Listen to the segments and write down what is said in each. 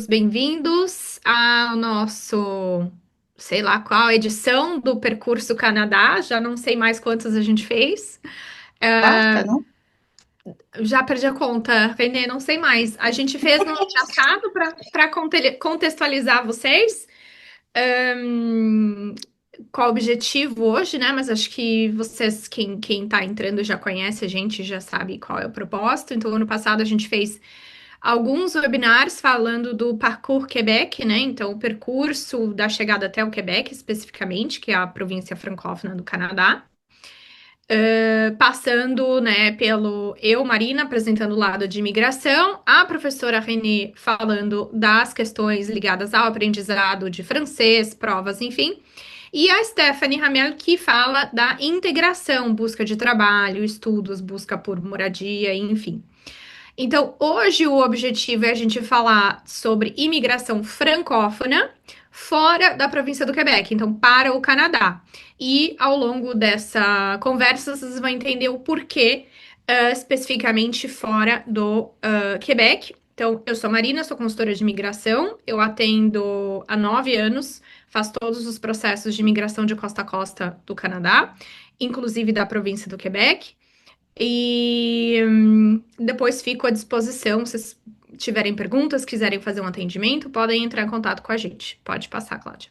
todos bem-vindos ao nosso, sei lá qual edição do Percurso Canadá. Já não sei mais quantas a gente fez. Quarta, não? Já perdi a conta, Renê, não sei mais. A gente fez no ano passado para contextualizar vocês. ahn, Qual o objetivo hoje, né? Mas acho que vocês, quem tá entrando já conhece a gente, já sabe qual é o propósito. Então, ano passado a gente fez alguns webinars falando do Parcours Quebec, né? Então, o percurso da chegada até o Quebec, especificamente, que é a província francófona do Canadá. Passando, né, pelo eu, Marina, apresentando o lado de imigração, a professora Renée falando das questões ligadas ao aprendizado de francês, provas, enfim. E a Stephanie Ramel, que fala da integração, busca de trabalho, estudos, busca por moradia, enfim. Então, hoje o objetivo é a gente falar sobre imigração francófona fora da província do Quebec, então para o Canadá. E ao longo dessa conversa, vocês vão entender o porquê, especificamente fora do Quebec. Então, eu sou Marina, sou consultora de imigração, eu atendo há 9 anos, faço todos os processos de imigração de costa a costa do Canadá, inclusive da província do Quebec. E depois fico à disposição. Se vocês tiverem perguntas, quiserem fazer um atendimento, podem entrar em contato com a gente. Pode passar, Cláudia.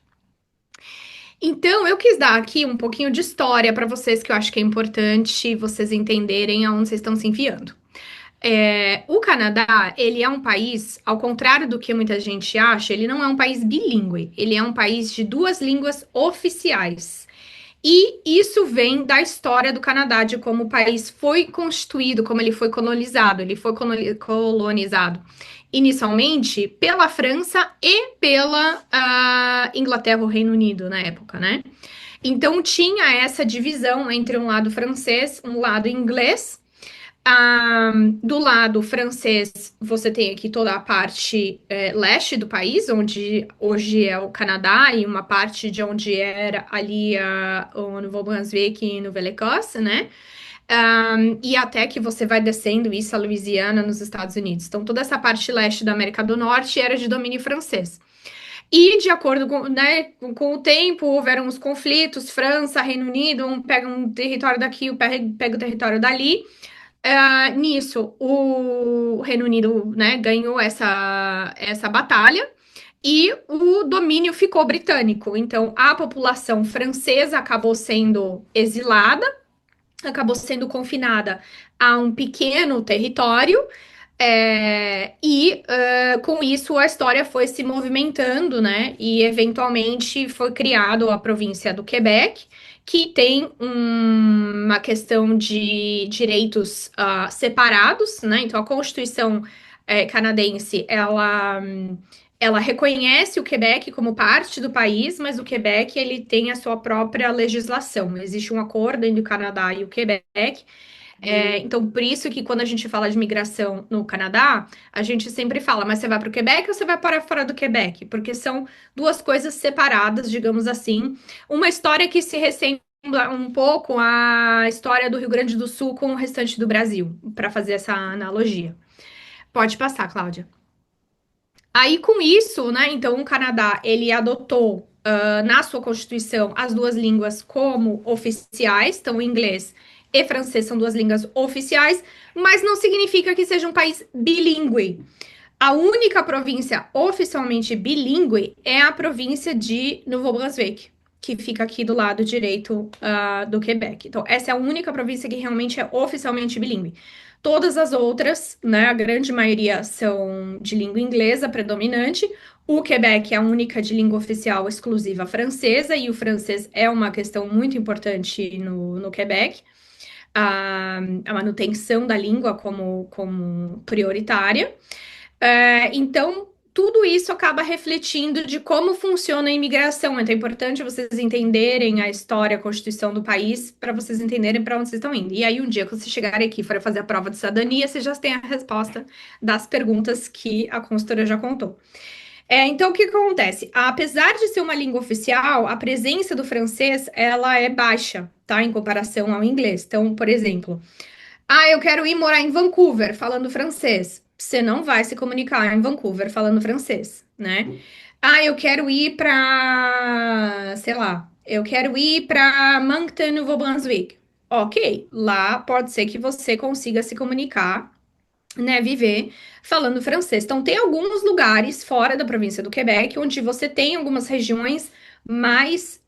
Então, eu quis dar aqui um pouquinho de história para vocês, que eu acho que é importante vocês entenderem aonde vocês estão se enfiando. O Canadá, ele é um país, ao contrário do que muita gente acha, ele não é um país bilíngue. Ele é um país de duas línguas oficiais. E isso vem da história do Canadá, de como o país foi constituído, como ele foi colonizado. Ele foi colonizado inicialmente pela França e pela Inglaterra, o Reino Unido na época, né? Então tinha essa divisão entre um lado francês, um lado inglês. Do lado francês, você tem aqui toda a parte leste do país, onde hoje é o Canadá, e uma parte de onde era ali o Novo-Brunswick e Nouvelle-Écosse, né? E até que você vai descendo isso a Louisiana, nos Estados Unidos. Então, toda essa parte leste da América do Norte era de domínio francês. E, de acordo com, né, com o tempo, houveram os conflitos, França, Reino Unido, um pega um território daqui, pega o território dali. Nisso, o Reino Unido, né, ganhou essa batalha e o domínio ficou britânico. Então, a população francesa acabou sendo exilada, acabou sendo confinada a um pequeno território. Com isso a história foi se movimentando, né? E eventualmente foi criado a província do Quebec, que tem uma questão de direitos separados, né? Então a Constituição canadense ela reconhece o Quebec como parte do país, mas o Quebec ele tem a sua própria legislação. Existe um acordo entre o Canadá e o Quebec. Então, por isso que quando a gente fala de migração no Canadá, a gente sempre fala, mas você vai para o Quebec ou você vai para fora do Quebec? Porque são duas coisas separadas, digamos assim. Uma história que se ressembla um pouco à história do Rio Grande do Sul com o restante do Brasil, para fazer essa analogia. Pode passar, Cláudia. Aí, com isso, né, então o Canadá, ele adotou na sua Constituição as duas línguas como oficiais, então o inglês e francês são duas línguas oficiais, mas não significa que seja um país bilíngue. A única província oficialmente bilíngue é a província de Novo-Brunswick, que fica aqui do lado direito, do Quebec. Então, essa é a única província que realmente é oficialmente bilíngue. Todas as outras, né, a grande maioria são de língua inglesa predominante. O Quebec é a única de língua oficial exclusiva francesa, e o francês é uma questão muito importante no Quebec. A manutenção da língua como prioritária. Então, tudo isso acaba refletindo de como funciona a imigração. Então, é importante vocês entenderem a história, a constituição do país, para vocês entenderem para onde vocês estão indo. E aí, um dia que vocês chegarem aqui e forem fazer a prova de cidadania, vocês já têm a resposta das perguntas que a consultora já contou. Então, o que que acontece? Apesar de ser uma língua oficial, a presença do francês, ela é baixa, tá? Em comparação ao inglês. Então, por exemplo, eu quero ir morar em Vancouver, falando francês. você não vai se comunicar em Vancouver falando francês, né? Ah, eu quero ir para, sei lá, eu quero ir para Moncton, Nouveau-Brunswick. Ok, lá pode ser que você consiga se comunicar, né, viver falando francês. Então, tem alguns lugares fora da província do Quebec onde você tem algumas regiões mais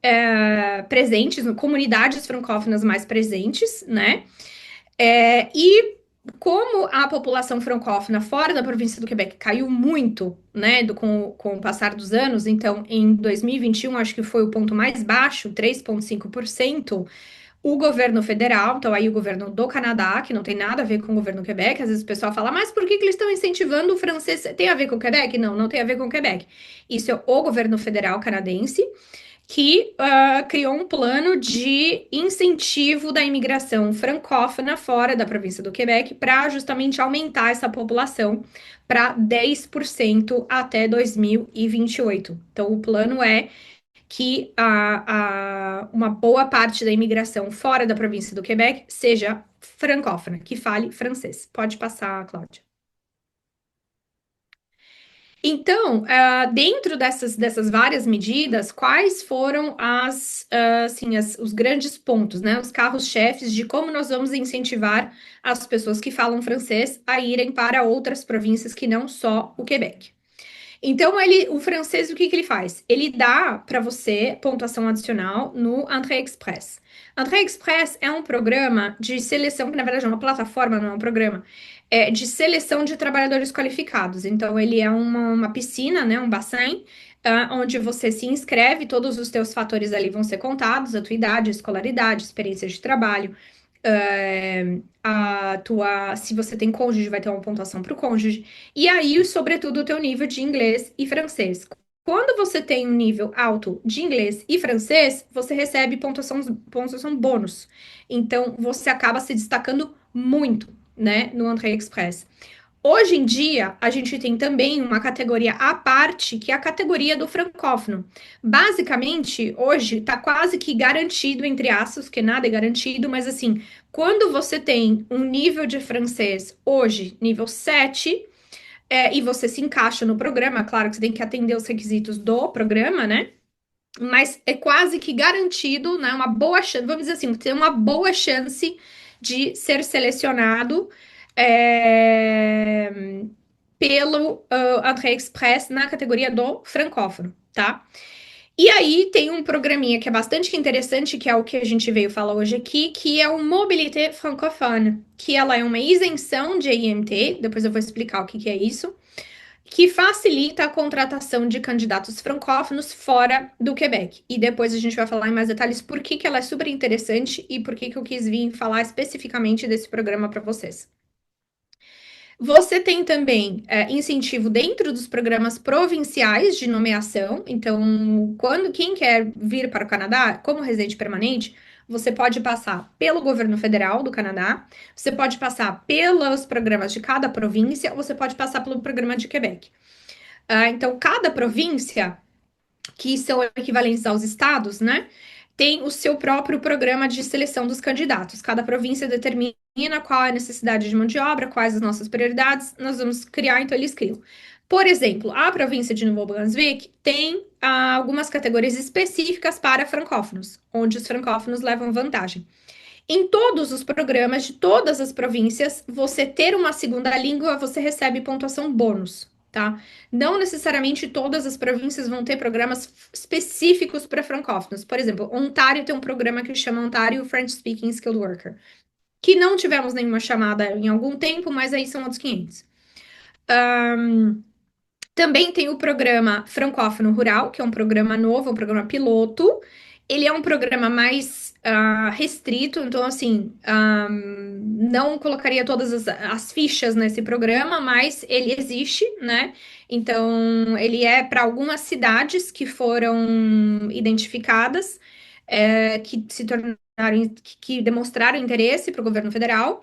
presentes, comunidades francófonas mais presentes, né? E como a população francófona fora da província do Quebec caiu muito, né, com o passar dos anos, então em 2021 acho que foi o ponto mais baixo, 3,5%. O governo federal, então aí o governo do Canadá, que não tem nada a ver com o governo do Quebec, às vezes o pessoal fala, mas por que que eles estão incentivando o francês? Tem a ver com o Quebec? Não, não tem a ver com o Quebec. Isso é o governo federal canadense que criou um plano de incentivo da imigração francófona fora da província do Quebec para justamente aumentar essa população para 10% até 2028. Então, o plano é que uma boa parte da imigração fora da província do Quebec seja francófona, que fale francês. Pode passar, Cláudia. Então, dentro dessas várias medidas, quais foram os grandes pontos, né? Os carros-chefes de como nós vamos incentivar as pessoas que falam francês a irem para outras províncias que não só o Quebec. Então, o francês, o que que ele faz? Ele dá para você pontuação adicional no Entrée Express. Entrée Express é um programa de seleção, que na verdade é uma plataforma, não é um programa, de seleção de trabalhadores qualificados. Então, ele é uma piscina, né, um bassin, onde você se inscreve, todos os teus fatores ali vão ser contados, a tua idade, escolaridade, experiência de trabalho, se você tem cônjuge, vai ter uma pontuação para o cônjuge. E aí, sobretudo, o teu nível de inglês e francês. Quando você tem um nível alto de inglês e francês, você recebe pontuação bônus. Então, você acaba se destacando muito, né, no Entrée Express. Hoje em dia, a gente tem também uma categoria à parte, que é a categoria do francófono. Basicamente, hoje está quase que garantido, entre aspas, porque nada é garantido, mas assim, quando você tem um nível de francês hoje, nível 7, e você se encaixa no programa, claro que você tem que atender os requisitos do programa, né? Mas é quase que garantido, né? Uma boa chance, vamos dizer assim, tem uma boa chance de ser selecionado é, pelo Entrée Express na categoria do francófono, tá? E aí tem um programinha que é bastante interessante, que é o que a gente veio falar hoje aqui, que é o Mobilité Francophone, que ela é uma isenção de IMT, depois eu vou explicar o que que é isso, que facilita a contratação de candidatos francófonos fora do Quebec. E depois a gente vai falar em mais detalhes por que que ela é super interessante e por que que eu quis vir falar especificamente desse programa para vocês. Você tem também incentivo dentro dos programas provinciais de nomeação. Então, quem quer vir para o Canadá como residente permanente, você pode passar pelo governo federal do Canadá, você pode passar pelos programas de cada província, ou você pode passar pelo programa de Quebec. Então, cada província, que são equivalentes aos estados, né, tem o seu próprio programa de seleção dos candidatos. Cada província determina qual é a necessidade de mão de obra, quais as nossas prioridades, nós vamos criar, então eles criam. Por exemplo, a província de Novo Brunswick tem algumas categorias específicas para francófonos, onde os francófonos levam vantagem. Em todos os programas de todas as províncias, você ter uma segunda língua, você recebe pontuação bônus, tá? Não necessariamente todas as províncias vão ter programas específicos para francófonos. Por exemplo, Ontário tem um programa que chama Ontário French Speaking Skilled Worker, que não tivemos nenhuma chamada em algum tempo, mas aí são outros 500. Também tem o programa Francófono Rural, que é um programa novo, um programa piloto. Ele é um programa mais restrito, então, assim, não colocaria todas as fichas nesse programa, mas ele existe, né? Então, ele é para algumas cidades que foram identificadas, que se tornaram, que demonstraram interesse para o governo federal.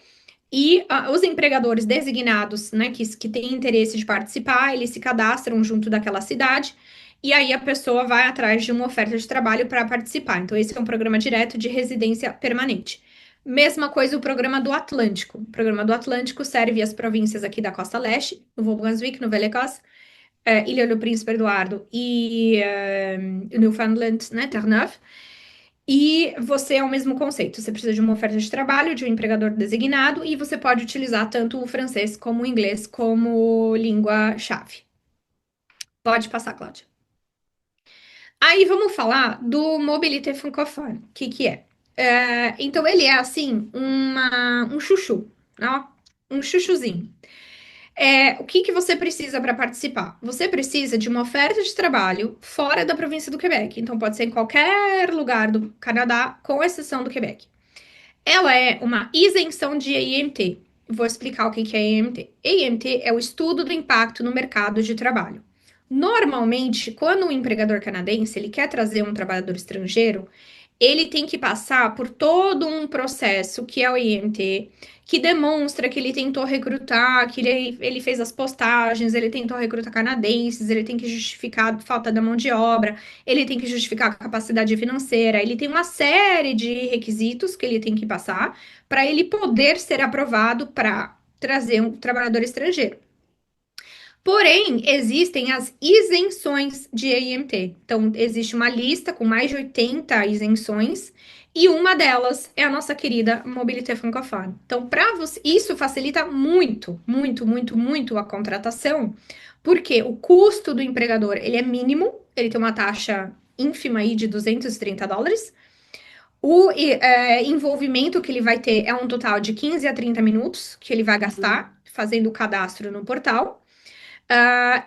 E os empregadores designados, né, que têm interesse de participar, eles se cadastram junto daquela cidade, e aí a pessoa vai atrás de uma oferta de trabalho para participar. Então, esse é um programa direto de residência permanente. Mesma coisa o programa do Atlântico. O programa do Atlântico serve as províncias aqui da Costa Leste, no Vaux-Brunswick, no Velha-Écosse, Ilha do Príncipe Eduardo e Newfoundland, né, Terre-Neuve. E você é o mesmo conceito. Você precisa de uma oferta de trabalho, de um empregador designado, e você pode utilizar tanto o francês como o inglês como língua-chave. Pode passar, Cláudia. Aí vamos falar do Mobilité Francophone. O que que é? Então, ele é assim, um chuchu, ó, um chuchuzinho. O que que você precisa para participar? Você precisa de uma oferta de trabalho fora da província do Quebec. Então, pode ser em qualquer lugar do Canadá, com exceção do Quebec. Ela é uma isenção de EIMT. Vou explicar o que que é EIMT. EIMT é o estudo do impacto no mercado de trabalho. Normalmente, quando o empregador canadense ele quer trazer um trabalhador estrangeiro, ele tem que passar por todo um processo que é o IMT, que demonstra que ele tentou recrutar, que ele fez as postagens, ele tentou recrutar canadenses, ele tem que justificar a falta da mão de obra, ele tem que justificar a capacidade financeira, ele tem uma série de requisitos que ele tem que passar para ele poder ser aprovado para trazer um trabalhador estrangeiro. Porém, existem as isenções de EIMT. Então, existe uma lista com mais de 80 isenções, e uma delas é a nossa querida Mobilité Francophone. Então, para você, isso facilita muito, muito, muito, muito a contratação, porque o custo do empregador, ele é mínimo, ele tem uma taxa ínfima aí de US$ 230. O envolvimento que ele vai ter é um total de 15 a 30 minutos que ele vai gastar fazendo o cadastro no portal.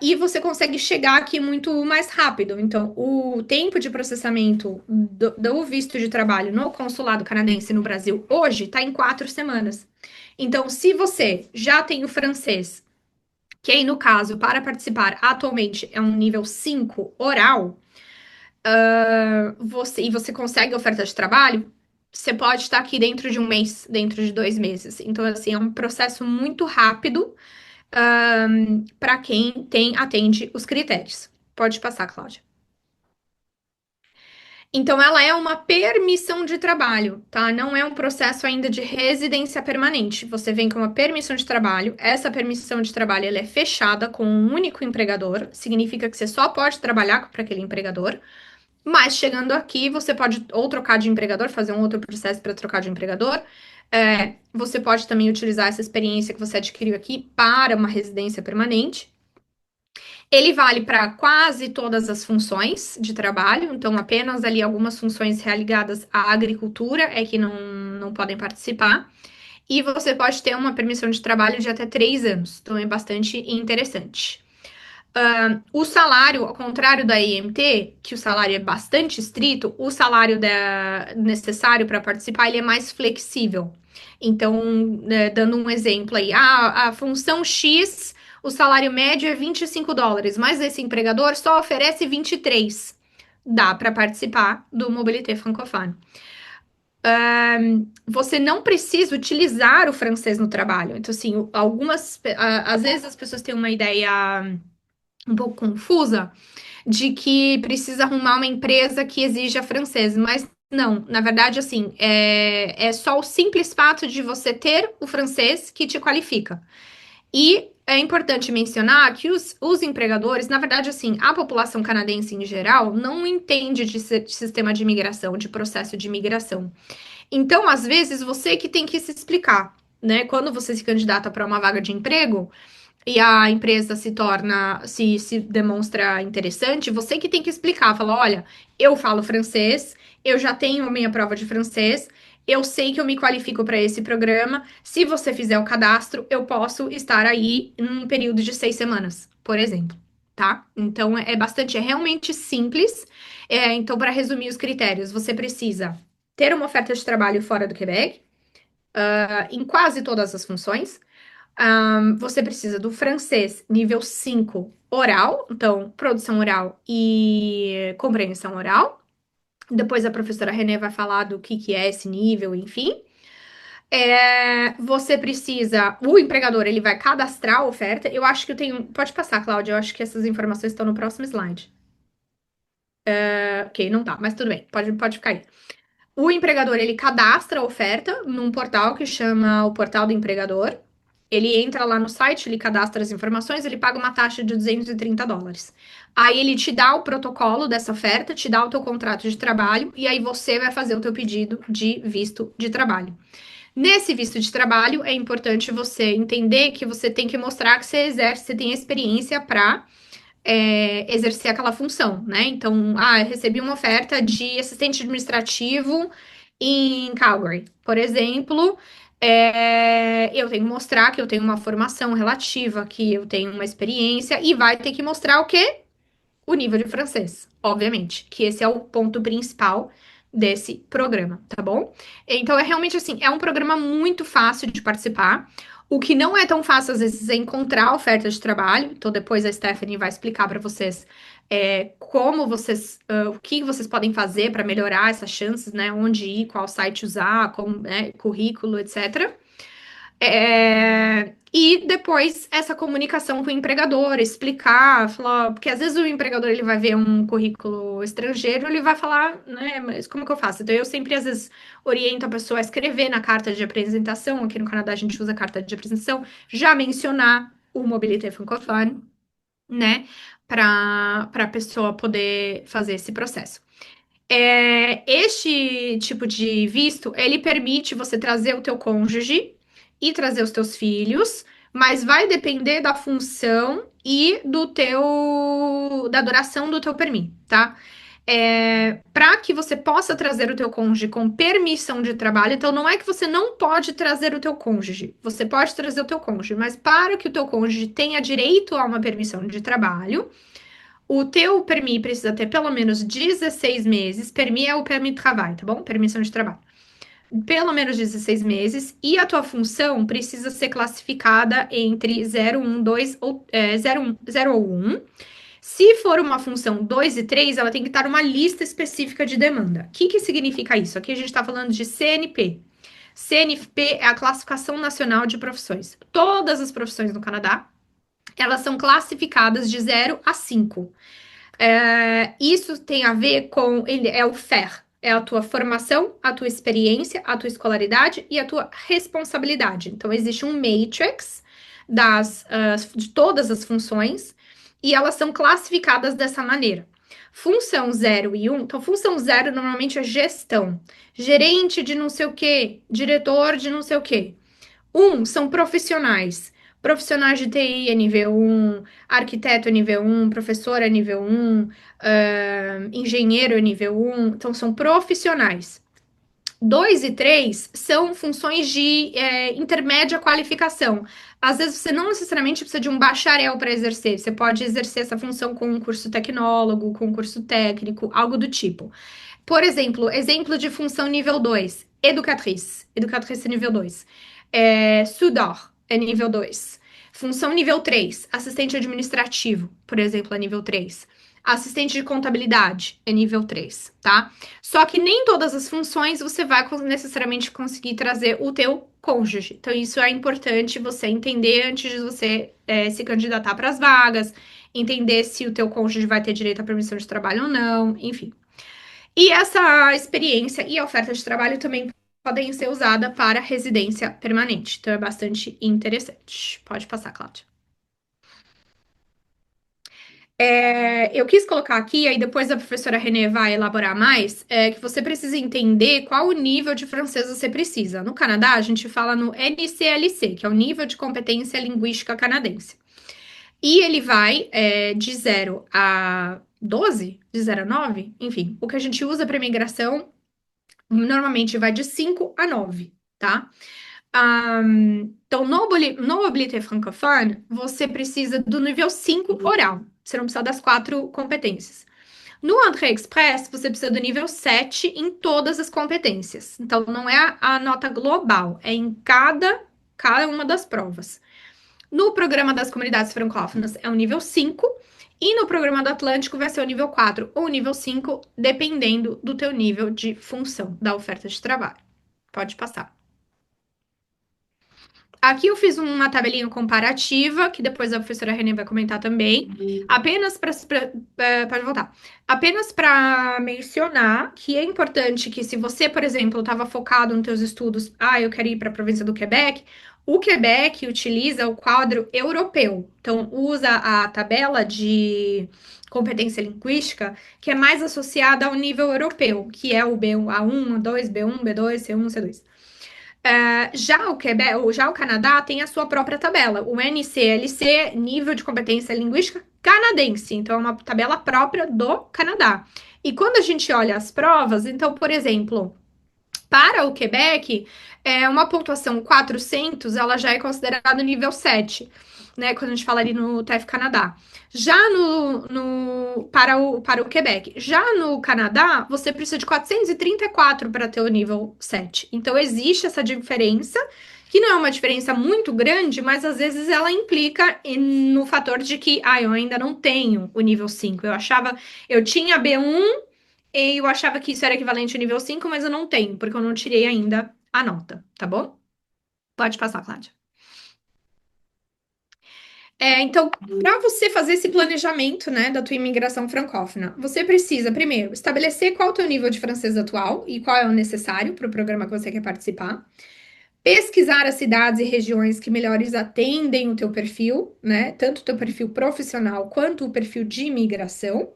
E você consegue chegar aqui muito mais rápido. Então, o tempo de processamento do visto de trabalho no consulado canadense no Brasil hoje está em 4 semanas. Então, se você já tem o francês, que aí no caso, para participar atualmente é um nível 5 oral, e você consegue oferta de trabalho, você pode estar aqui dentro de um mês, dentro de 2 meses. Então, assim, é um processo muito rápido para quem atende os critérios. Pode passar, Cláudia. Então, ela é uma permissão de trabalho, tá? Não é um processo ainda de residência permanente. Você vem com uma permissão de trabalho. Essa permissão de trabalho ela é fechada com um único empregador. Significa que você só pode trabalhar para aquele empregador. Mas chegando aqui, você pode ou trocar de empregador, fazer um outro processo para trocar de empregador. Você pode também utilizar essa experiência que você adquiriu aqui para uma residência permanente. Ele vale para quase todas as funções de trabalho, então apenas ali algumas funções ligadas à agricultura é que não podem participar. E você pode ter uma permissão de trabalho de até 3 anos, então é bastante interessante. O salário, ao contrário da EMT, que o salário é bastante estrito, o salário necessário para participar ele é mais flexível. Então, dando um exemplo aí, a função X, o salário médio é US$ 25, mas esse empregador só oferece 23. Dá para participar do Mobilité Francophone. Você não precisa utilizar o francês no trabalho. Então, assim, às vezes as pessoas têm uma ideia um pouco confusa de que precisa arrumar uma empresa que exija francês, mas não, na verdade, assim, é só o simples fato de você ter o francês que te qualifica. E é importante mencionar que os empregadores, na verdade, assim, a população canadense em geral não entende de sistema de imigração, de processo de imigração. Então, às vezes, você que tem que se explicar, né? Quando você se candidata para uma vaga de emprego, e a empresa se demonstra interessante, você que tem que explicar, falar, olha, eu falo francês, eu já tenho a minha prova de francês, eu sei que eu me qualifico para esse programa. Se você fizer o cadastro, eu posso estar aí num período de 6 semanas, por exemplo, tá? Então é realmente simples. Então, para resumir os critérios, você precisa ter uma oferta de trabalho fora do Quebec, em quase todas as funções. Você precisa do francês nível 5 oral, então produção oral e compreensão oral. Depois a professora René vai falar do que é esse nível, enfim. Você precisa, o empregador ele vai cadastrar a oferta. Eu acho que eu tenho. Pode passar, Cláudia, eu acho que essas informações estão no próximo slide. Ok, não tá, mas tudo bem, pode ficar aí. O empregador, ele cadastra a oferta num portal que chama o Portal do Empregador. Ele entra lá no site, ele cadastra as informações, ele paga uma taxa de US$ 230. Aí ele te dá o protocolo dessa oferta, te dá o teu contrato de trabalho e aí você vai fazer o teu pedido de visto de trabalho. Nesse visto de trabalho, é importante você entender que você tem que mostrar que você exerce, você tem experiência para exercer aquela função, né? Então, eu recebi uma oferta de assistente administrativo em Calgary, por exemplo. Eu tenho que mostrar que eu tenho uma formação relativa, que eu tenho uma experiência, e vai ter que mostrar o quê? O nível de francês, obviamente, que esse é o ponto principal desse programa, tá bom? Então é realmente assim, é um programa muito fácil de participar. O que não é tão fácil às vezes é encontrar oferta de trabalho. Então depois a Stephanie vai explicar para vocês como vocês, o que vocês podem fazer para melhorar essas chances, né? Onde ir, qual site usar, como, né, currículo, etc. E depois essa comunicação com o empregador, explicar, falar, porque às vezes o empregador ele vai ver um currículo estrangeiro, ele vai falar, né, mas como que eu faço? Então eu sempre às vezes oriento a pessoa a escrever na carta de apresentação, aqui no Canadá a gente usa carta de apresentação, já mencionar o Mobilité Francophone, né, para a pessoa poder fazer esse processo. Este tipo de visto, ele permite você trazer o teu cônjuge e trazer os teus filhos, mas vai depender da função e da duração do teu permis, tá? Para que você possa trazer o teu cônjuge com permissão de trabalho, então não é que você não pode trazer o teu cônjuge, você pode trazer o teu cônjuge, mas para que o teu cônjuge tenha direito a uma permissão de trabalho, o teu permis precisa ter pelo menos 16 meses. Permis é o permis de trabalho, tá bom? Permissão de trabalho. Pelo menos 16 meses. E a tua função precisa ser classificada entre 0, 1, 2 ou 0 ou 1. Se for uma função 2 e 3, ela tem que estar numa lista específica de demanda. O que que significa isso? Aqui a gente está falando de CNP. CNP é a Classificação Nacional de Profissões. Todas as profissões no Canadá, elas são classificadas de 0 a 5. Isso tem a ver com, ele é o FAIR, é a tua formação, a tua experiência, a tua escolaridade e a tua responsabilidade. Então, existe um matrix de todas as funções e elas são classificadas dessa maneira. Função 0 e 1, então função 0 normalmente é gestão, gerente de não sei o quê, diretor de não sei o quê. São profissionais. Profissionais de TI é nível 1, arquiteto é nível 1, professor é nível 1, engenheiro é nível 1. Então, são profissionais. 2 e 3 são funções de intermédia qualificação. Às vezes, você não necessariamente precisa de um bacharel para exercer. Você pode exercer essa função com um curso tecnólogo, com um curso técnico, algo do tipo. Por exemplo de função nível 2, educatriz. Educatriz é nível 2. Sudor é nível 2. Função nível 3, assistente administrativo, por exemplo, é nível 3. Assistente de contabilidade é nível 3, tá? Só que nem todas as funções você vai necessariamente conseguir trazer o teu cônjuge. Então, isso é importante você entender antes de você se candidatar para as vagas, entender se o teu cônjuge vai ter direito à permissão de trabalho ou não, enfim. E essa experiência e a oferta de trabalho também podem ser usada para residência permanente. Então é bastante interessante. Pode passar, Cláudia. Eu quis colocar aqui, aí depois a professora Renê vai elaborar mais, que você precisa entender qual o nível de francês você precisa. No Canadá, a gente fala no NCLC, que é o nível de competência linguística canadense. E ele vai de 0 a 12, de 0 a 9, enfim. O que a gente usa para imigração normalmente vai de 5 a 9, tá? Então, no Mobilité Francophone, você precisa do nível 5 oral. Você não precisa das 4 competências. No Entrée Express, você precisa do nível 7 em todas as competências. Então, não é a nota global, é em cada uma das provas. No programa das comunidades francófonas, é o nível 5. E no programa do Atlântico vai ser o nível 4 ou o nível 5, dependendo do teu nível de função da oferta de trabalho. Pode passar. Aqui eu fiz uma tabelinha comparativa, que depois a professora Renê vai comentar também. Apenas para. Pode voltar. Apenas para mencionar que é importante que, se você, por exemplo, estava focado nos seus estudos, eu quero ir para a província do Quebec, o Quebec utiliza o quadro europeu. Então, usa a tabela de competência linguística, que é mais associada ao nível europeu, que é o B1, A1, A2, B1, B2, C1, C2. Já o Quebec, já o Canadá tem a sua própria tabela, o NCLC, Nível de Competência Linguística Canadense. Então, é uma tabela própria do Canadá. E quando a gente olha as provas, então, por exemplo, para o Quebec, uma pontuação 400, ela já é considerada nível 7, né? Quando a gente fala ali no TEF Canadá. Já para o Quebec. Já no Canadá, você precisa de 434 para ter o nível 7. Então, existe essa diferença, que não é uma diferença muito grande, mas às vezes ela implica no fator de que, eu ainda não tenho o nível 5. Eu tinha B1, e eu achava que isso era equivalente ao nível 5, mas eu não tenho, porque eu não tirei ainda a nota, tá bom? Pode passar, Cláudia. Então, para você fazer esse planejamento, né, da tua imigração francófona, você precisa, primeiro, estabelecer qual é o teu nível de francês atual e qual é o necessário para o programa que você quer participar. Pesquisar as cidades e regiões que melhores atendem o teu perfil, né, tanto o teu perfil profissional quanto o perfil de imigração.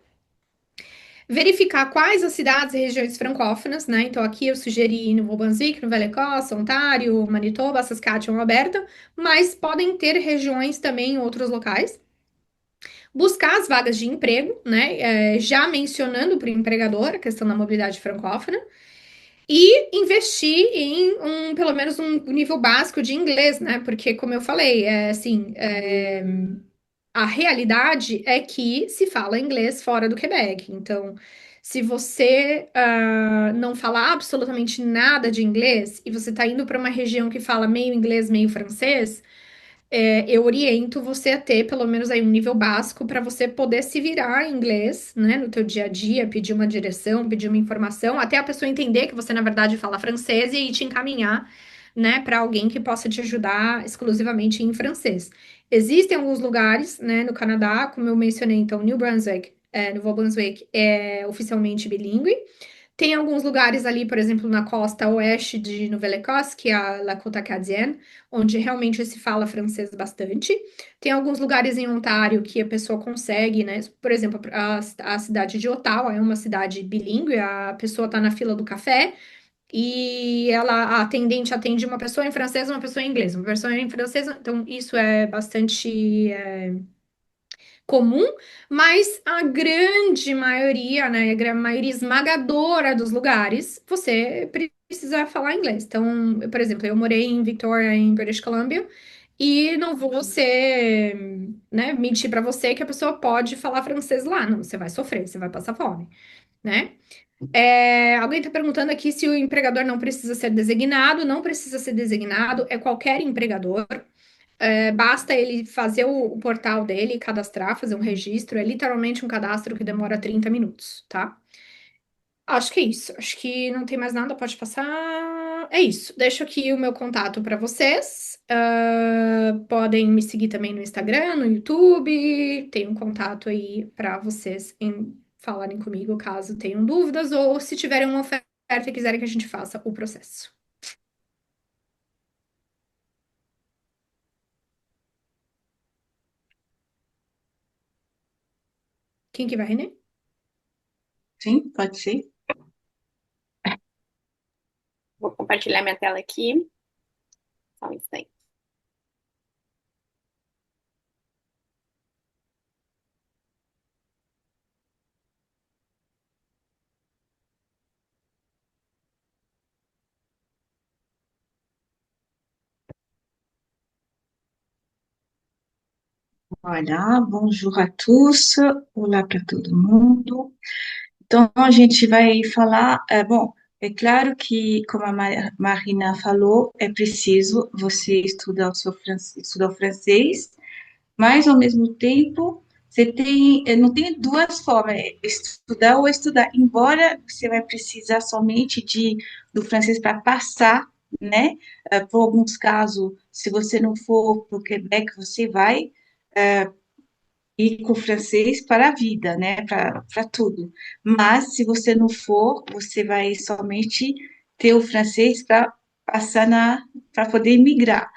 Verificar quais as cidades e regiões francófonas, né? Então, aqui eu sugeri no Brunswick, no Velha-Écosse, Ontário, Manitoba, Saskatchewan, Alberta, mas podem ter regiões também em outros locais. Buscar as vagas de emprego, né? Já mencionando para o empregador a questão da mobilidade francófona. E investir em pelo menos um nível básico de inglês, né? Porque, como eu falei, a realidade é que se fala inglês fora do Quebec. Então, se você não falar absolutamente nada de inglês e você está indo para uma região que fala meio inglês, meio francês, eu oriento você a ter pelo menos aí um nível básico para você poder se virar em inglês, né, no teu dia a dia, pedir uma direção, pedir uma informação, até a pessoa entender que você na verdade fala francês e te encaminhar, né, para alguém que possa te ajudar exclusivamente em francês. Existem alguns lugares, né, no Canadá, como eu mencionei, então, New Brunswick, Novo Brunswick é oficialmente bilíngue. Tem alguns lugares ali, por exemplo, na costa oeste de Nouvelle-Écosse, que é a Lakota Acadienne, onde realmente se fala francês bastante. Tem alguns lugares em Ontário que a pessoa consegue, né? Por exemplo, a cidade de Ottawa é uma cidade bilíngue, a pessoa está na fila do café e a atendente atende uma pessoa em francês, uma pessoa em inglês, uma pessoa em francês. Então, isso é bastante comum, mas a grande maioria, né, a maioria esmagadora dos lugares, você precisa falar inglês. Então, por exemplo, eu morei em Victoria, em British Columbia, e não vou ser, né, mentir para você que a pessoa pode falar francês lá. Não, você vai sofrer, você vai passar fome, né? Alguém está perguntando aqui se o empregador não precisa ser designado. Não precisa ser designado, é qualquer empregador. Basta ele fazer o portal dele, cadastrar, fazer um registro. É literalmente um cadastro que demora 30 minutos, tá? Acho que é isso. Acho que não tem mais nada, pode passar. É isso. Deixo aqui o meu contato para vocês. Podem me seguir também no Instagram, no YouTube. Tem um contato aí para vocês falarem comigo caso tenham dúvidas ou se tiverem uma oferta e quiserem que a gente faça o processo. Quem que vai, Renê? Sim, pode ser. Vou compartilhar minha tela aqui. Só um instante. Voilà, bonjour à tous. Olá para todo mundo. Então, a gente vai falar. Bom, é claro que, como a Marina falou, é preciso você estudar o francês, mas, ao mesmo tempo, você tem, não tem duas formas, é estudar ou estudar. Embora você vai precisar somente do francês para passar né? Por alguns casos, se você não for para o Quebec, você vai ir com o francês para a vida, né? Para tudo. Mas se você não for, você vai somente ter o francês para passar para poder migrar.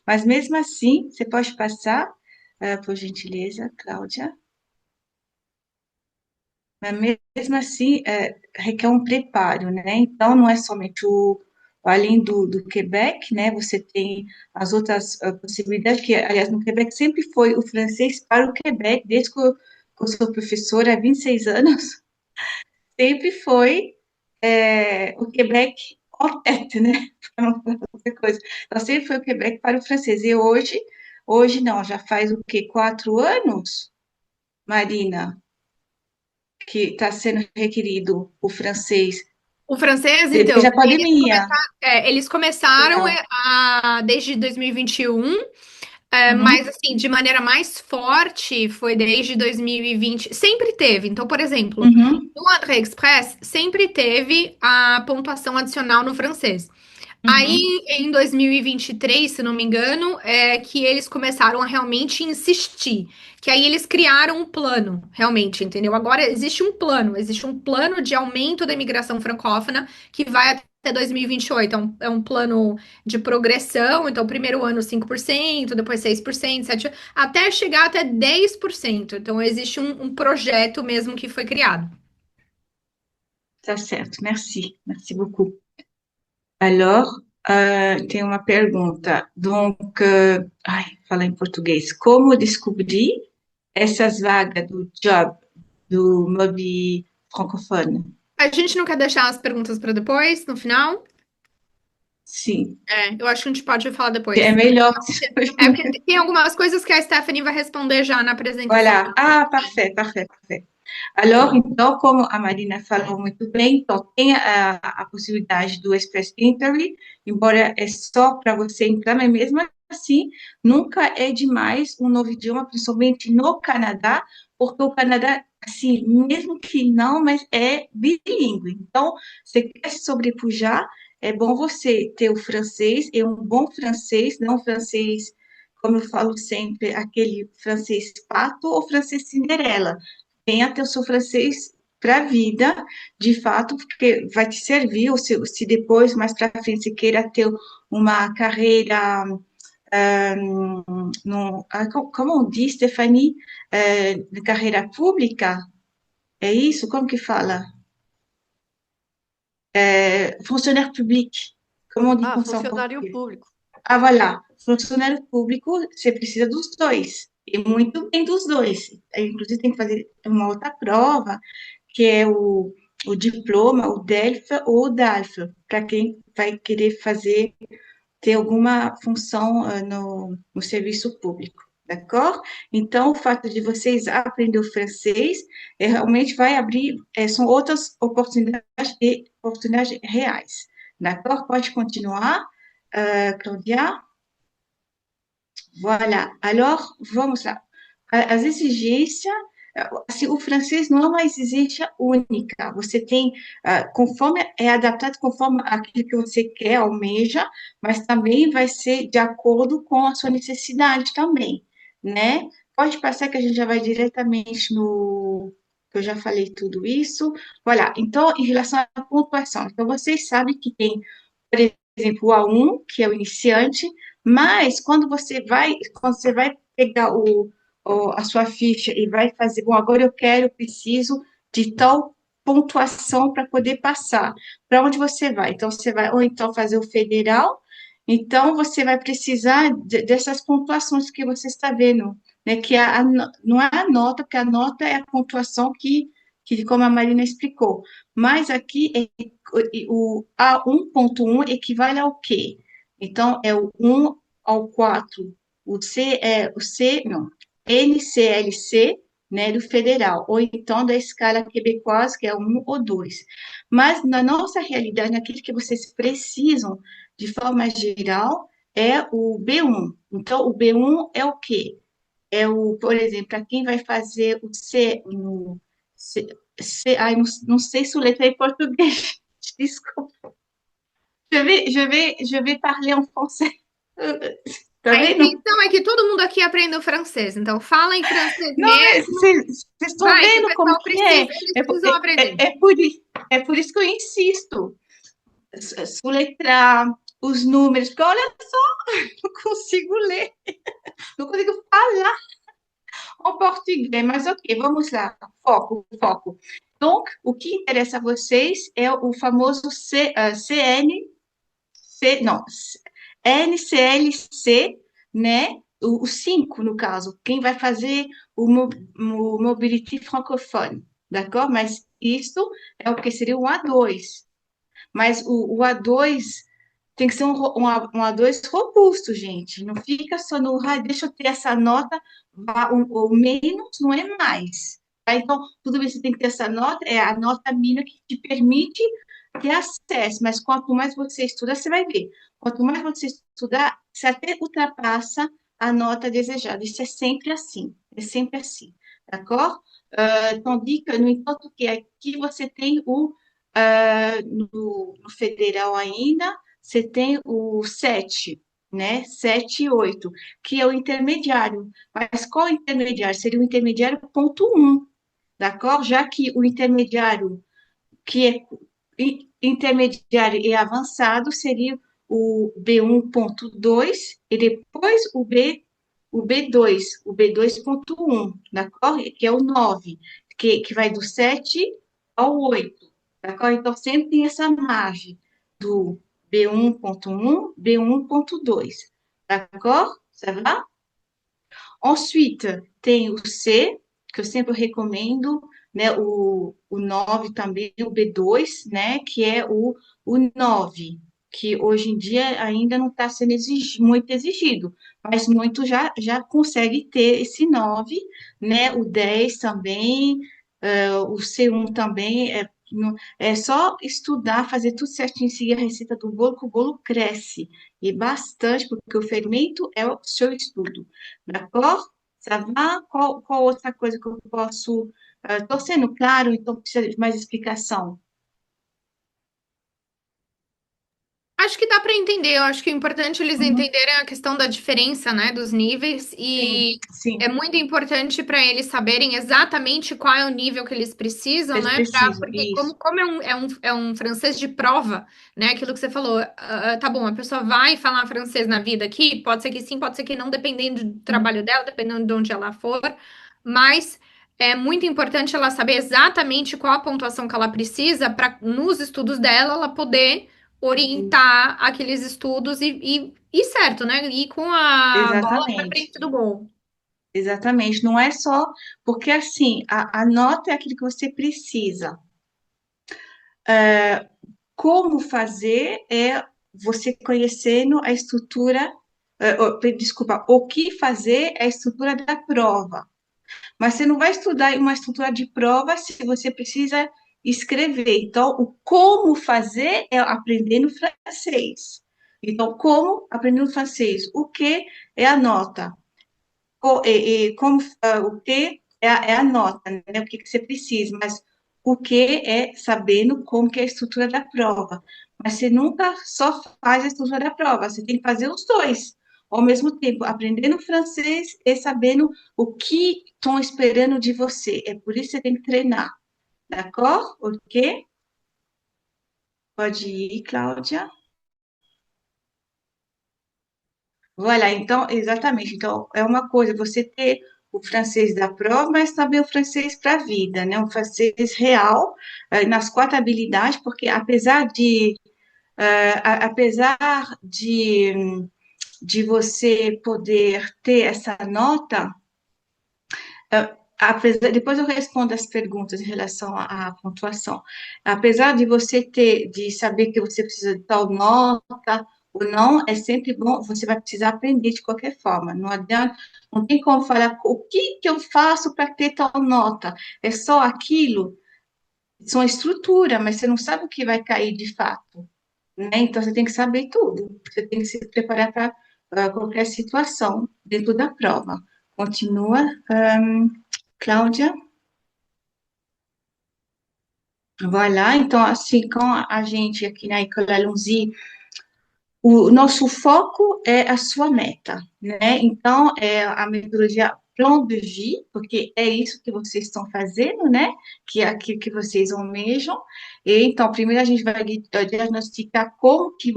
Mas mesmo assim, você pode passar, por gentileza, Cláudia. Mas mesmo assim, requer um preparo, né? Então, não é somente além do Quebec, né? Você tem as outras possibilidades, que, aliás, no Quebec sempre foi o francês para o Quebec, desde que eu sou professora há 26 anos, sempre foi o Quebec en tête, né? Para não falar outra coisa. Então, sempre foi o Quebec para o francês. E hoje não, já faz o quê? 4 anos, Marina, que está sendo requerido o francês O francês, então, desde a pandemia. eles começaram Não. desde 2021. Mas, Uhum, assim, de maneira mais forte foi desde 2020. Sempre teve. Então, por exemplo, uhum, no André Express, sempre teve a pontuação adicional no francês. Aí, uhum. em 2023, se não me engano, é que eles começaram a realmente insistir. Que aí eles criaram um plano, realmente, entendeu? Agora existe um plano de aumento da imigração francófona que vai até 2028. É um plano de progressão. Então, primeiro ano 5%, depois 6%, 7%, até chegar até 10%. Então, existe um projeto mesmo que foi criado. Tá certo, merci, merci beaucoup. Alors, tem uma pergunta. Donc, ai, fala em português. Como descobrir essas vagas do job do Mobi francofone? A gente não quer deixar as perguntas para depois, no final? Sim, Eu acho que a gente pode falar é depois. melhor. É porque tem algumas coisas que a Stephanie vai responder já na apresentação. Voilà. Ah, parfait, parfait, parfait. Alors, então, como a Marina falou muito bem, então tem a possibilidade do Express Entry, embora é só para você entrar, mas mesmo assim, nunca é demais um novo idioma, principalmente no Canadá, porque o Canadá, assim, mesmo que não, mas é bilíngue. Então, você quer se sobrepujar, é bom você ter o francês, e um bom francês, não francês, como eu falo sempre, aquele francês pato ou francês Cinderela. Tenha ter o seu francês para a vida, de fato, porque vai te servir, ou se depois, mais para frente, você queira ter uma carreira, no, como on dit, Stephanie, de carreira pública, é isso? Como que fala? Fonctionnaire public, como on dit Ah, com ça en funcionário português? público. Ah, vai lá. Funcionário público, você precisa dos dois. E muito bem dos dois. Inclusive, tem que fazer uma outra prova, que é o diploma, o DELF ou o DALF, para quem vai querer fazer, ter alguma função no serviço público. D'accord? Então, o fato de vocês aprender o francês realmente vai abrir, são outras oportunidades reais. D'accord? Pode continuar, Claudia? Voilà. Alors, vamos lá. As exigências, assim, o francês não é uma exigência única. Você tem, conforme é adaptado conforme aquilo que você quer, almeja, mas também vai ser de acordo com a sua necessidade também, né? Pode passar que a gente já vai diretamente no que eu já falei tudo isso. Voilà. Então, em relação à pontuação, então vocês sabem que tem, por exemplo, o A1, que é o iniciante, mas quando você vai pegar a sua ficha e vai fazer, bom, agora eu quero, preciso de tal pontuação para poder passar. Para onde você vai? Então, você vai, ou então fazer o federal, então você vai precisar dessas pontuações que você está vendo, né? Que não é a nota, porque a nota é a pontuação como a Marina explicou. Mas aqui o A1.1 equivale ao quê? Então, é o 1 ao 4, não, NCLC, né, do federal, ou então da escala quebecoise, que é 1 ou 2. Mas na nossa realidade, naquilo que vocês precisam, de forma geral, é o B1. Então, o B1 é o quê? Por exemplo, para quem vai fazer o C, ai, não sei se o letra é em português, desculpa. je vais parler en français. Tá A vendo? intenção é que todo mundo aqui aprenda o francês. Então, fala em francês Não, mas mesmo. vocês estão Vai, que o vendo como pessoal que é? precisa, eles É, precisam aprender. é por isso que eu insisto. Soletrar os números, porque olha só, não consigo ler, não consigo falar o português, mas ok, vamos lá, foco, foco. Então, o que interessa a vocês é o famoso CN, não, NCLC, né? O 5, no caso, quem vai fazer o Mobility Francophone, d'accord? Mas isso é o que seria o A2. Mas o A2 tem que ser um A2 robusto, gente. Não fica só no, deixa eu ter essa nota, o menos não é mais. Tá? Então, tudo bem, você tem que ter essa nota, é a nota mínima que te permite ter acesso. Mas quanto mais você estuda, você vai ver. Quanto mais você estudar, você até ultrapassa a nota desejada. Isso é sempre assim. É sempre assim. D'accord? Tandis que, no entanto, que aqui você tem no federal ainda, você tem o 7, né? 7 e 8, que é o intermediário. Mas qual é o intermediário? Seria o intermediário ponto 1, d'accord? Já que o intermediário, que é intermediário e avançado, seria o B1.2 e depois o B2.1, d'accord? Que é o 9, que vai do 7 ao 8, d'accord? Então, sempre tem essa margem do B1.1, B1.2, d'accord? Ça va? Ensuite, tem o C, que eu sempre recomendo, né? O 9 também, o B2, né? Que é o 9, que hoje em dia ainda não está sendo muito exigido, mas muito já consegue ter esse 9, né? O 10 também, o C1 também, é só estudar, fazer tudo certinho, seguir a receita do bolo, que o bolo cresce, e bastante, porque o fermento é o seu estudo. D'accord? Ça va? Qual outra coisa que eu posso. Estou sendo claro, então precisa de mais explicação. Acho que dá para entender. Eu acho que o importante é eles Uhum. entenderem a questão da diferença, né, dos níveis Sim, e é sim, muito importante para eles saberem exatamente qual é o nível que eles precisam, eles né? precisam, Porque isso. como é um francês de prova, né? Aquilo que você falou, tá bom, a pessoa vai falar francês na vida aqui, pode ser que sim, pode ser que não, dependendo do Uhum. trabalho dela, dependendo de onde ela for, mas é muito importante ela saber exatamente qual a pontuação que ela precisa para nos estudos dela ela poder orientar aqueles estudos e certo, né? Ir com a bola para Exatamente, frente do gol. exatamente. Não é só. Porque, assim, a nota é aquilo que você precisa. Como fazer é você conhecendo a estrutura. Desculpa, o que fazer é a estrutura da prova. Mas você não vai estudar uma estrutura de prova se você precisa escrever. Então, o como fazer é aprender no francês. Então, como aprender no francês? O que é a nota? Como, o que é a nota, né? O que que você precisa, mas o que é sabendo como que é a estrutura da prova. Mas você nunca só faz a estrutura da prova, você tem que fazer os dois. Ao mesmo tempo, aprendendo francês e sabendo o que estão esperando de você. É por isso que você tem que treinar. D'accord? Ok? Pode ir, Cláudia. Voilà, então, exatamente. Então, é uma coisa você ter o francês da prova, mas também o francês para a vida, né? Um francês real, nas quatro habilidades, porque apesar de você poder ter essa nota, depois eu respondo as perguntas em relação à pontuação. Apesar de você de saber que você precisa de tal nota ou não, é sempre bom, você vai precisar aprender de qualquer forma. Não adianta, não tem como falar o que que eu faço para ter tal nota. É só aquilo, são estrutura, mas você não sabe o que vai cair de fato, né? Então você tem que saber tudo. Você tem que se preparar para qualquer situação dentro da prova. Continua, Cláudia. Voilà, então, assim, com a gente aqui na École Allons-y, o nosso foco é a sua meta, né? Então, é a metodologia Plan de Vie, porque é isso que vocês estão fazendo, né? Que é aquilo que vocês almejam. E, então, primeiro a gente vai diagnosticar como que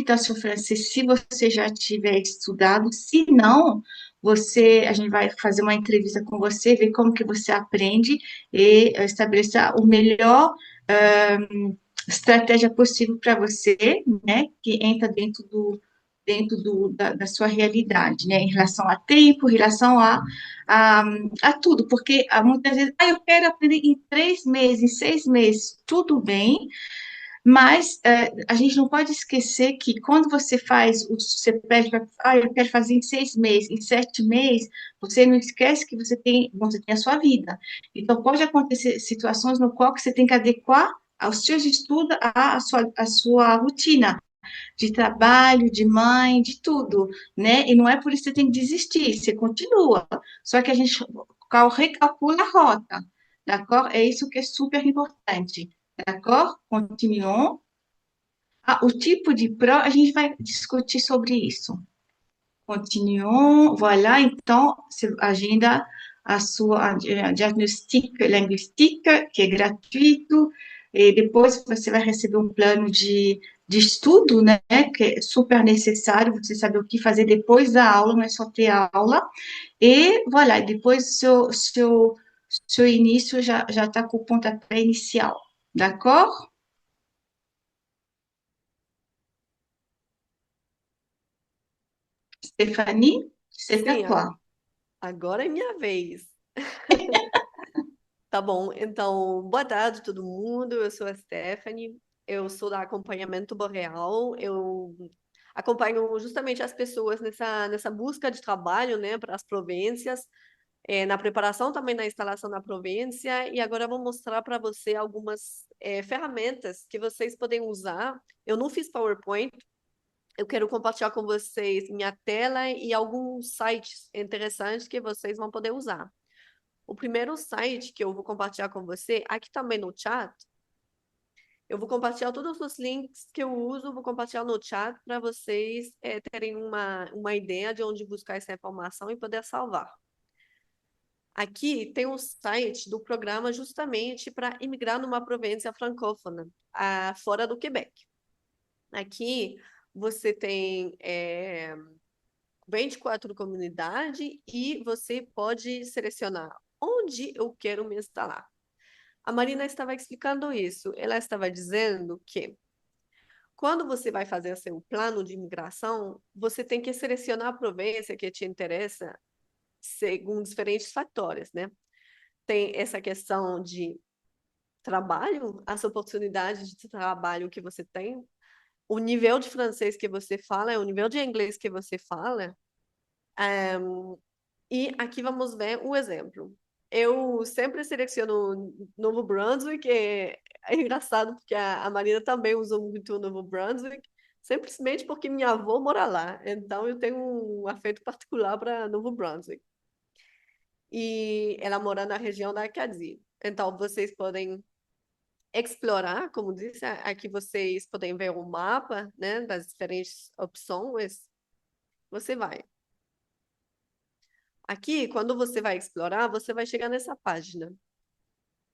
está seu francês, se você já tiver estudado, se não, a gente vai fazer uma entrevista com você, ver como que você aprende e estabelecer o melhor estratégia possível para você, né, que entra da sua realidade, né, em relação a tempo, em relação a, a tudo, porque muitas vezes, eu quero aprender em 3 meses, em 6 meses, tudo bem, mas a gente não pode esquecer que quando você pede para, eu quero fazer em 6 meses, em 7 meses, você não esquece que você tem a sua vida. Então, pode acontecer situações no qual que você tem que adequar aos seus estudos, a sua rotina de trabalho, de mãe, de tudo, né? E não é por isso que você tem que desistir, você continua. Só que a gente recalcula a rota, d'accord? É isso que é super importante. D'accord? Continuons. O tipo de prova, a gente vai discutir sobre isso. Continuons. Voilà, então, você agenda a sua diagnóstico linguístico, que é gratuito, e depois você vai receber um plano de estudo, né, que é super necessário, você saber o que fazer depois da aula, não é só ter aula, e voilà, depois seu início já está com o pontapé inicial, d'accord? Stéphanie, c'est à Sim, toi. agora é minha vez. Tá bom, então, boa tarde todo mundo. Eu sou a Stephanie, eu sou da Acompanhamento Boreal. Eu acompanho justamente as pessoas nessa busca de trabalho, né, para as províncias, na preparação também na instalação na província. E agora eu vou mostrar para você algumas ferramentas que vocês podem usar. Eu não fiz PowerPoint, eu quero compartilhar com vocês minha tela e alguns sites interessantes que vocês vão poder usar. O primeiro site que eu vou compartilhar com você, aqui também no chat, eu vou compartilhar todos os links que eu uso, vou compartilhar no chat para vocês terem uma ideia de onde buscar essa informação e poder salvar. Aqui tem um site do programa justamente para imigrar numa província francófona, fora do Quebec. Aqui você tem 24 comunidades e você pode selecionar onde eu quero me instalar. A Marina estava explicando isso. Ela estava dizendo que quando você vai fazer seu plano de imigração, você tem que selecionar a província que te interessa segundo diferentes fatores, né? Tem essa questão de trabalho, as oportunidades de trabalho que você tem, o nível de francês que você fala, o nível de inglês que você fala. E aqui vamos ver um exemplo. Eu sempre seleciono Novo Brunswick, é engraçado porque a Marina também usou muito o Novo Brunswick, simplesmente porque minha avó mora lá, então eu tenho um afeto particular para Novo Brunswick. E ela mora na região da Acadie. Então vocês podem explorar, como disse, aqui vocês podem ver o mapa, né, das diferentes opções. Você vai. Aqui, quando você vai explorar, você vai chegar nessa página.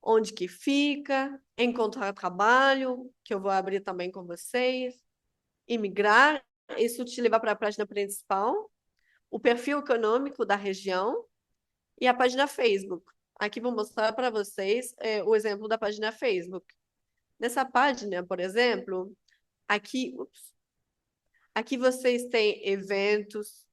Onde que fica, encontrar trabalho, que eu vou abrir também com vocês, imigrar, isso te leva para a página principal, o perfil econômico da região e a página Facebook. Aqui vou mostrar para vocês o exemplo da página Facebook. Nessa página, por exemplo, aqui vocês têm eventos,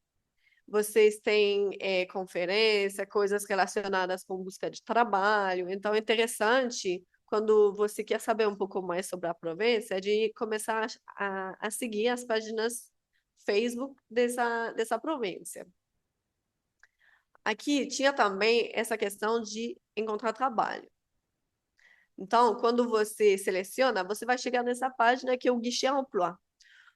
vocês têm conferência, coisas relacionadas com busca de trabalho. Então, é interessante, quando você quer saber um pouco mais sobre a província, de começar a seguir as páginas Facebook dessa província. Aqui tinha também essa questão de encontrar trabalho. Então, quando você seleciona, você vai chegar nessa página que é o Guichet Emploi.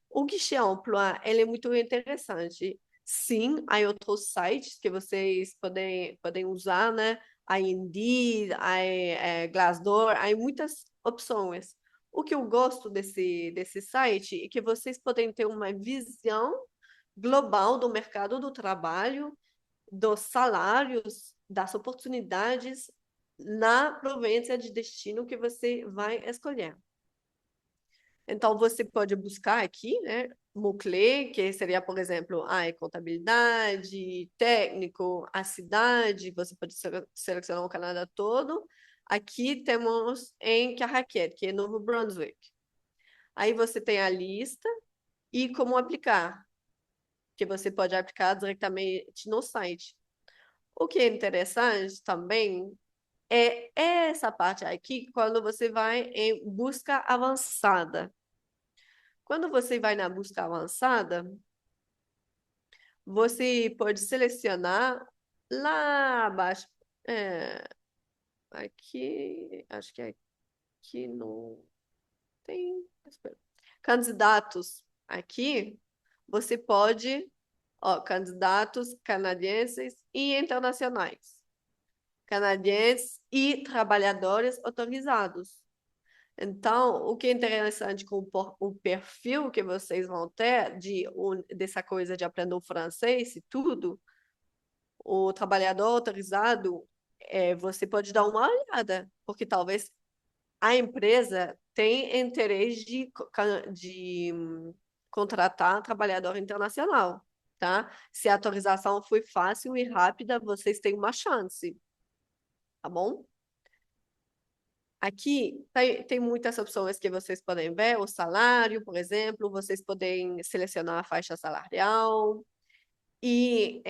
O Guichet Emploi, ele é muito interessante. Sim, há outros sites que vocês podem usar, né? há Indeed, há Glassdoor, há muitas opções. O que eu gosto desse site é que vocês podem ter uma visão global do mercado do trabalho, dos salários, das oportunidades na província de destino que você vai escolher. Então, você pode buscar aqui, né, mot-clé, que seria, por exemplo, contabilidade, técnico, a cidade, você pode selecionar o Canadá todo. Aqui temos em Caraquet, que é Novo Brunswick. Aí você tem a lista e como aplicar, que você pode aplicar diretamente no site. O que é interessante também é essa parte aqui, quando você vai em busca avançada. Quando você vai na busca avançada, você pode selecionar lá abaixo. Aqui, acho que aqui não tem. Espera. Candidatos. Aqui, você pode, candidatos canadienses e internacionais. Canadienses e trabalhadores autorizados. Então, o que é interessante com o perfil que vocês vão ter dessa coisa de aprender o francês e tudo, o trabalhador autorizado, você pode dar uma olhada, porque talvez a empresa tenha interesse de contratar trabalhador internacional, tá? Se a autorização foi fácil e rápida, vocês têm uma chance, tá bom? Aqui tem muitas opções que vocês podem ver, o salário, por exemplo, vocês podem selecionar a faixa salarial, e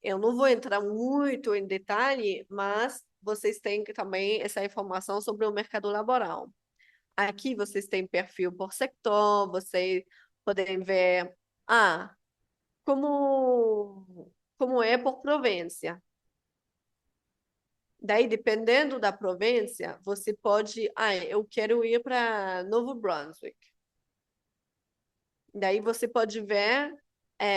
eu não vou entrar muito em detalhe, mas vocês têm também essa informação sobre o mercado laboral. Aqui vocês têm perfil por sector, vocês podem ver como é por província. Daí, dependendo da província, você pode. Eu quero ir para Novo Brunswick. Daí você pode ver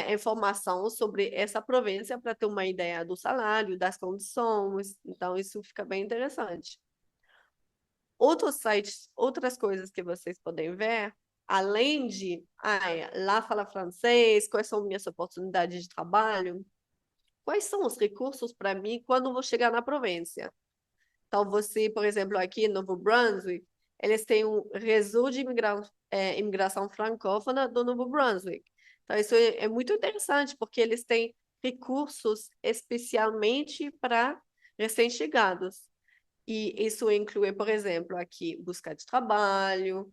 informação sobre essa província para ter uma ideia do salário, das condições. Então, isso fica bem interessante. Outros sites, outras coisas que vocês podem ver, além de lá fala francês, quais são minhas oportunidades de trabalho, quais são os recursos para mim quando eu vou chegar na província. Então, você, por exemplo, aqui em Novo Brunswick, eles têm um réseau de imigração francófona do Novo Brunswick. Então, isso é muito interessante, porque eles têm recursos especialmente para recém-chegados. E isso inclui, por exemplo, aqui, busca de trabalho,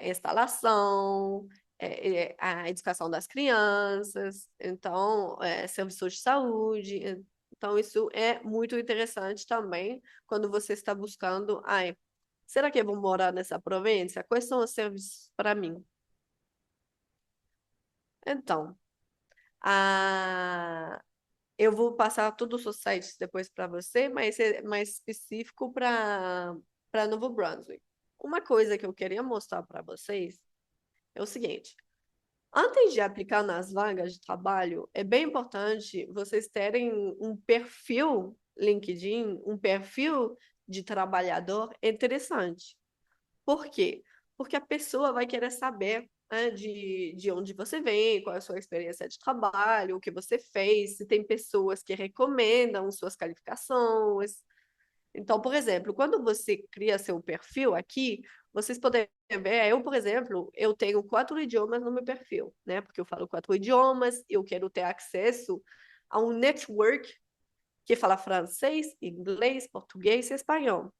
instalação, a educação das crianças, então, serviços de saúde. Então, isso é muito interessante também quando você está buscando, será que eu vou morar nessa província? Quais são os serviços para mim? Então, eu vou passar todos os sites depois para você, mas é mais específico para Novo Brunswick. Uma coisa que eu queria mostrar para vocês é o seguinte: antes de aplicar nas vagas de trabalho, é bem importante vocês terem um perfil LinkedIn, um perfil de trabalhador interessante. Por quê? Porque a pessoa vai querer saber, né, de onde você vem, qual é a sua experiência de trabalho, o que você fez, se tem pessoas que recomendam suas qualificações. Então, por exemplo, quando você cria seu perfil aqui, vocês podem ver, eu, por exemplo, eu tenho 4 idiomas no meu perfil, né? Porque eu falo 4 idiomas, eu quero ter acesso a um network que fala francês, inglês, português e espanhol.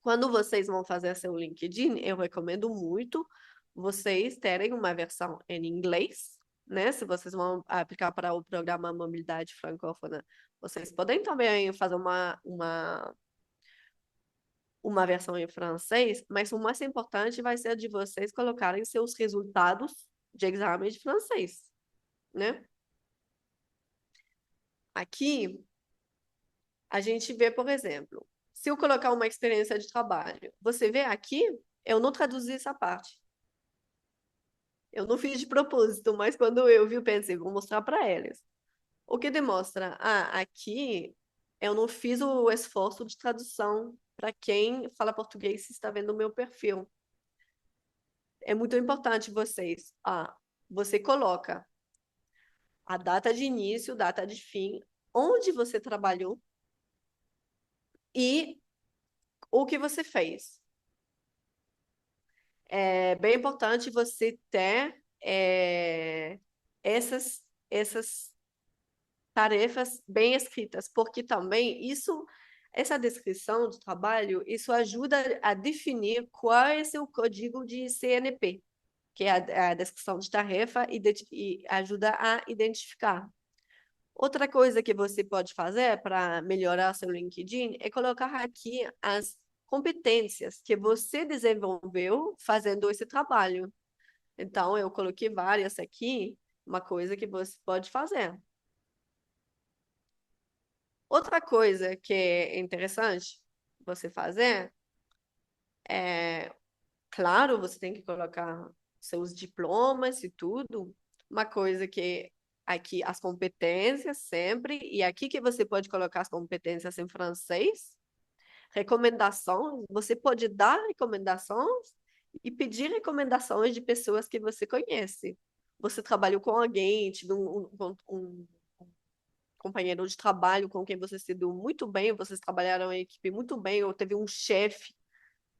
Quando vocês vão fazer seu LinkedIn, eu recomendo muito vocês terem uma versão em inglês, né? Se vocês vão aplicar para o programa Mobilidade Francófona, vocês podem também fazer uma versão em francês, mas o mais importante vai ser de vocês colocarem seus resultados de exame de francês, né? Aqui, a gente vê, por exemplo, se eu colocar uma experiência de trabalho, você vê aqui, eu não traduzi essa parte. Eu não fiz de propósito, mas quando eu vi, eu pensei, vou mostrar para eles. O que demonstra, aqui eu não fiz o esforço de tradução para quem fala português se está vendo o meu perfil. É muito importante vocês. Você coloca a data de início, data de fim, onde você trabalhou e o que você fez. É bem importante você ter essas tarefas bem escritas, porque também essa descrição de trabalho, isso ajuda a definir qual é seu código de CNP, que é a descrição de tarefa e ajuda a identificar. Outra coisa que você pode fazer para melhorar seu LinkedIn é colocar aqui as competências que você desenvolveu fazendo esse trabalho. Então, eu coloquei várias aqui, uma coisa que você pode fazer. Outra coisa que é interessante você fazer claro, você tem que colocar seus diplomas e tudo. Uma coisa que aqui as competências sempre, e aqui que você pode colocar as competências em francês, recomendações, você pode dar recomendações e pedir recomendações de pessoas que você conhece. Você trabalhou com alguém, tive um companheiro de trabalho com quem você se deu muito bem, vocês trabalharam em equipe muito bem, ou teve um chefe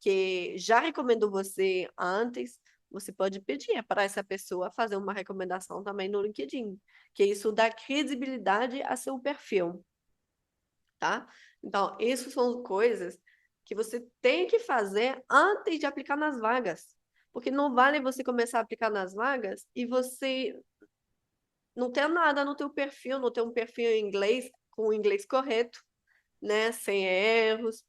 que já recomendou você antes, você pode pedir para essa pessoa fazer uma recomendação também no LinkedIn, que isso dá credibilidade a seu perfil, tá? Então, isso são coisas que você tem que fazer antes de aplicar nas vagas, porque não vale você começar a aplicar nas vagas e você não ter nada no teu perfil, não ter um perfil em inglês, com o inglês correto, né? Sem erros,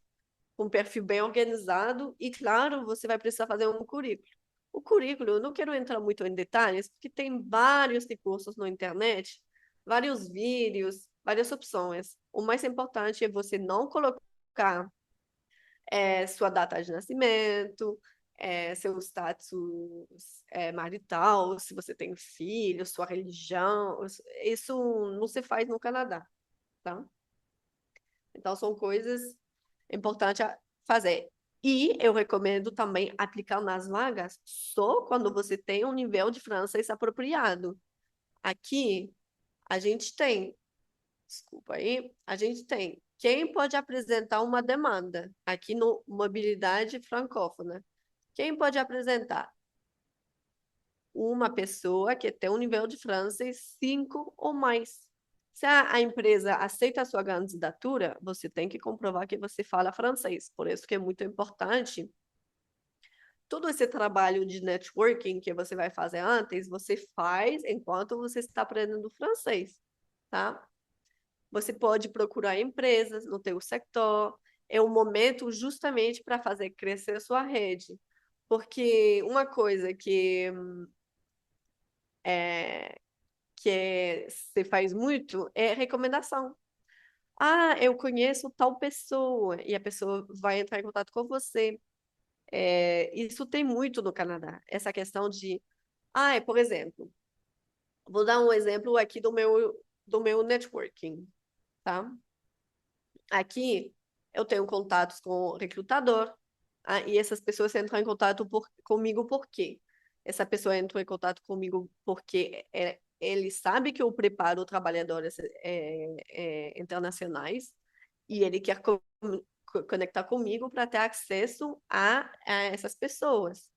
com um perfil bem organizado e, claro, você vai precisar fazer um currículo. O currículo, eu não quero entrar muito em detalhes, porque tem vários recursos na internet, vários vídeos, várias opções. O mais importante é você não colocar sua data de nascimento, seu status marital, se você tem filho, sua religião. Isso não se faz no Canadá, tá? Então, são coisas importantes a fazer. E eu recomendo também aplicar nas vagas só quando você tem um nível de francês apropriado. Aqui, a gente tem, desculpa aí, a gente tem quem pode apresentar uma demanda aqui no Mobilidade Francófona. Quem pode apresentar? Uma pessoa que tem um nível de francês 5 ou mais. Se a empresa aceita a sua candidatura, você tem que comprovar que você fala francês. Por isso que é muito importante todo esse trabalho de networking que você vai fazer antes, você faz enquanto você está aprendendo francês, tá? Você pode procurar empresas no teu setor. É o momento justamente para fazer crescer a sua rede. Porque uma coisa é, você faz muito é recomendação. Eu conheço tal pessoa, e a pessoa vai entrar em contato com você. Isso tem muito no Canadá, essa questão de, por exemplo, vou dar um exemplo aqui do meu networking, tá? Aqui eu tenho contatos com o recrutador, e essas pessoas entram em contato comigo por quê? Essa pessoa entrou em contato comigo porque ele sabe que eu preparo trabalhadores internacionais e ele quer conectar comigo para ter acesso a essas pessoas.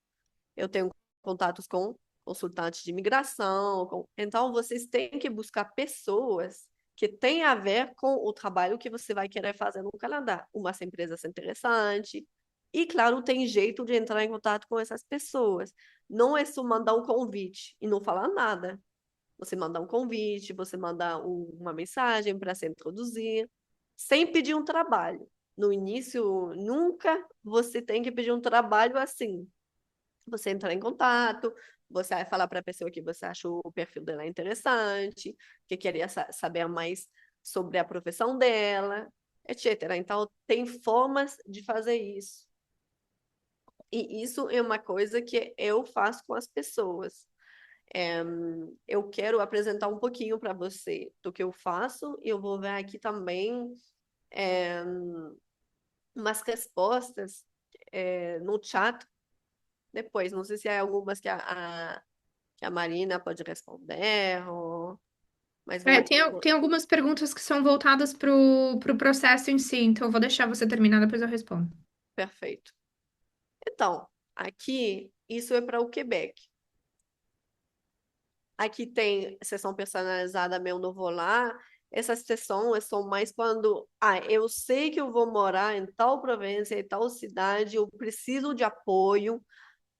Eu tenho contatos com consultantes de imigração, então vocês têm que buscar pessoas que têm a ver com o trabalho que você vai querer fazer no Canadá. Umas empresas interessantes. E, claro, tem jeito de entrar em contato com essas pessoas. Não é só mandar um convite e não falar nada. Você manda um convite, você manda uma mensagem para se introduzir, sem pedir um trabalho. No início, nunca você tem que pedir um trabalho assim. Você entrar em contato, você vai falar para a pessoa que você achou o perfil dela interessante, que queria saber mais sobre a profissão dela, etc. Então, tem formas de fazer isso. E isso é uma coisa que eu faço com as pessoas. Eu quero apresentar um pouquinho para você do que eu faço, e eu vou ver aqui também umas respostas no chat depois. Não sei se há algumas que a Marina pode responder, mas Tem algumas perguntas que são voltadas pro processo em si, então eu vou deixar você terminar, depois eu respondo. perfeito. Então, aqui, isso é para o Quebec. Aqui tem sessão personalizada, meu não vou lá. Essas sessões são mais quando, eu sei que eu vou morar em tal província, em tal cidade, eu preciso de apoio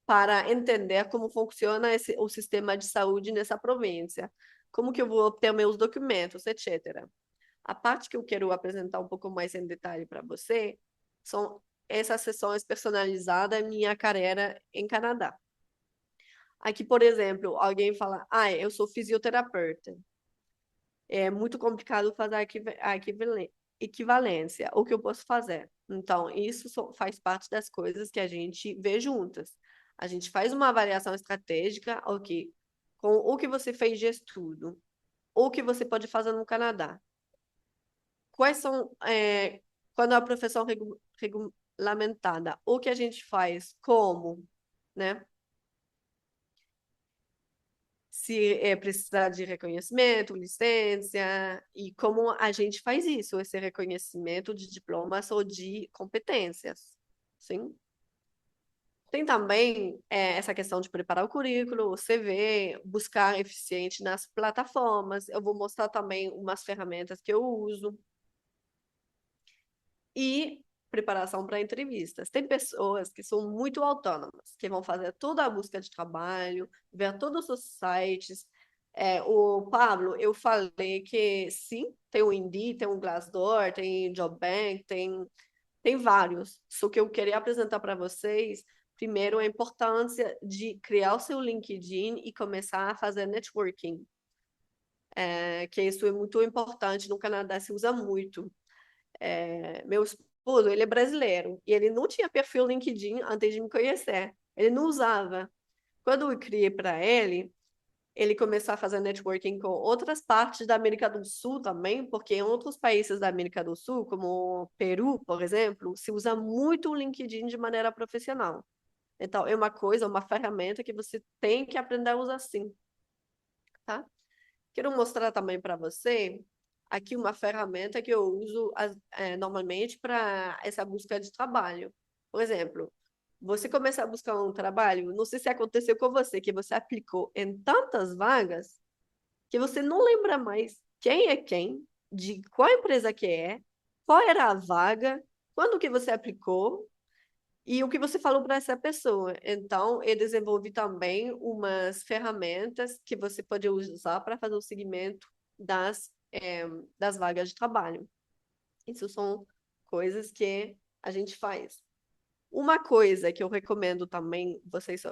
para entender como funciona o sistema de saúde nessa província, como que eu vou obter meus documentos, etc. A parte que eu quero apresentar um pouco mais em detalhe para você são essas sessões personalizadas minha carreira em Canadá. Aqui, por exemplo, alguém fala, eu sou fisioterapeuta. É muito complicado fazer a equivalência. O que eu posso fazer? Então, isso faz parte das coisas que a gente vê juntas. A gente faz uma avaliação estratégica, ok, com o que você fez de estudo, o que você pode fazer no Canadá. Quais são, quando a profissão regulamentada, o que a gente faz, como, né? Se precisar de reconhecimento, licença, e como a gente faz isso, esse reconhecimento de diplomas ou de competências, sim? Tem também essa questão de preparar o currículo, o CV, buscar eficiente nas plataformas. Eu vou mostrar também umas ferramentas que eu uso. E preparação para entrevistas. Tem pessoas que são muito autônomas, que vão fazer toda a busca de trabalho, ver todos os sites. O Pablo, eu falei que sim, tem o Indeed, tem o Glassdoor, tem JobBank, tem vários. Só que eu queria apresentar para vocês, primeiro, a importância de criar o seu LinkedIn e começar a fazer networking. Que isso é muito importante, no Canadá se usa muito. Meu esposo, ele é brasileiro e ele não tinha perfil LinkedIn antes de me conhecer. Ele não usava. Quando eu criei para ele, ele começou a fazer networking com outras partes da América do Sul também, porque em outros países da América do Sul, como Peru, por exemplo, se usa muito o LinkedIn de maneira profissional. Então, é uma coisa, uma ferramenta que você tem que aprender a usar sim, tá? Quero mostrar também para você aqui uma ferramenta que eu uso normalmente para essa busca de trabalho. Por exemplo, você começa a buscar um trabalho, não sei se aconteceu com você, que você aplicou em tantas vagas que você não lembra mais quem é quem, de qual empresa que é, qual era a vaga, quando que você aplicou e o que você falou para essa pessoa. Então, eu desenvolvi também umas ferramentas que você pode usar para fazer o seguimento das vagas de trabalho. Isso são coisas que a gente faz. Uma coisa que eu recomendo também vocês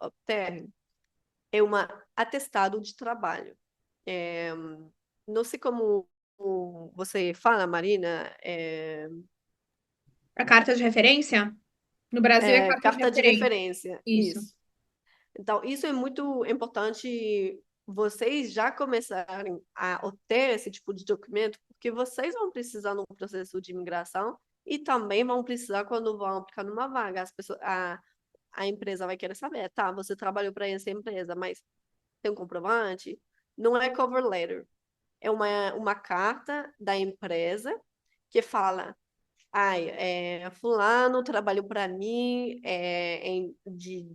obterem é um atestado de trabalho. Não sei como você fala, Marina, A carta de referência? No Brasil é carta de carta de referência. referência, Isso. isso. Então, isso é muito importante vocês já começarem a obter esse tipo de documento, porque vocês vão precisar no processo de imigração e também vão precisar quando vão aplicar numa vaga. A empresa vai querer saber, tá, você trabalhou para essa empresa, mas tem um comprovante? Não é cover letter, é uma carta da empresa que fala, fulano trabalhou para mim de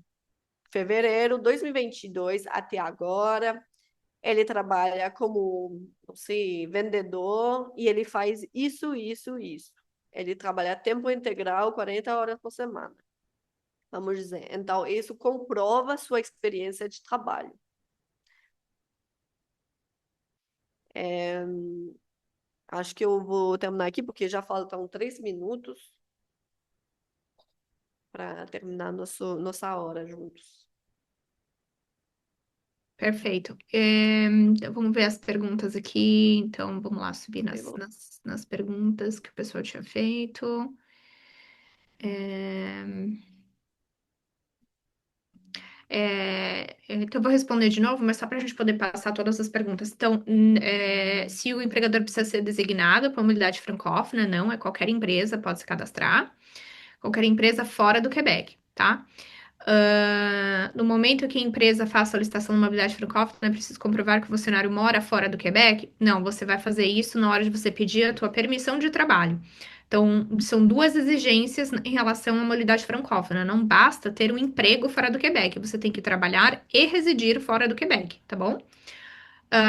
fevereiro de 2022 até agora. Ele trabalha como, não sei, vendedor e ele faz isso, isso, isso. Ele trabalha a tempo integral, 40 horas por semana, vamos dizer. Então, isso comprova sua experiência de trabalho. Acho que eu vou terminar aqui, porque já faltam 3 minutos para terminar nossa hora juntos. Perfeito. Então, vamos ver as perguntas aqui. Então, vamos lá subir nas perguntas que o pessoal tinha feito. É, Então, eu vou responder de novo, mas só para a gente poder passar todas as perguntas. Então, se o empregador precisa ser designado para uma unidade francófona, não, é qualquer empresa pode se cadastrar, qualquer empresa fora do Quebec, tá? No momento que a empresa faz solicitação de mobilidade francófona, é preciso comprovar que o funcionário mora fora do Quebec? Não, você vai fazer isso na hora de você pedir a tua permissão de trabalho. Então, são duas exigências em relação à mobilidade francófona. Não basta ter um emprego fora do Quebec, você tem que trabalhar e residir fora do Quebec, tá bom?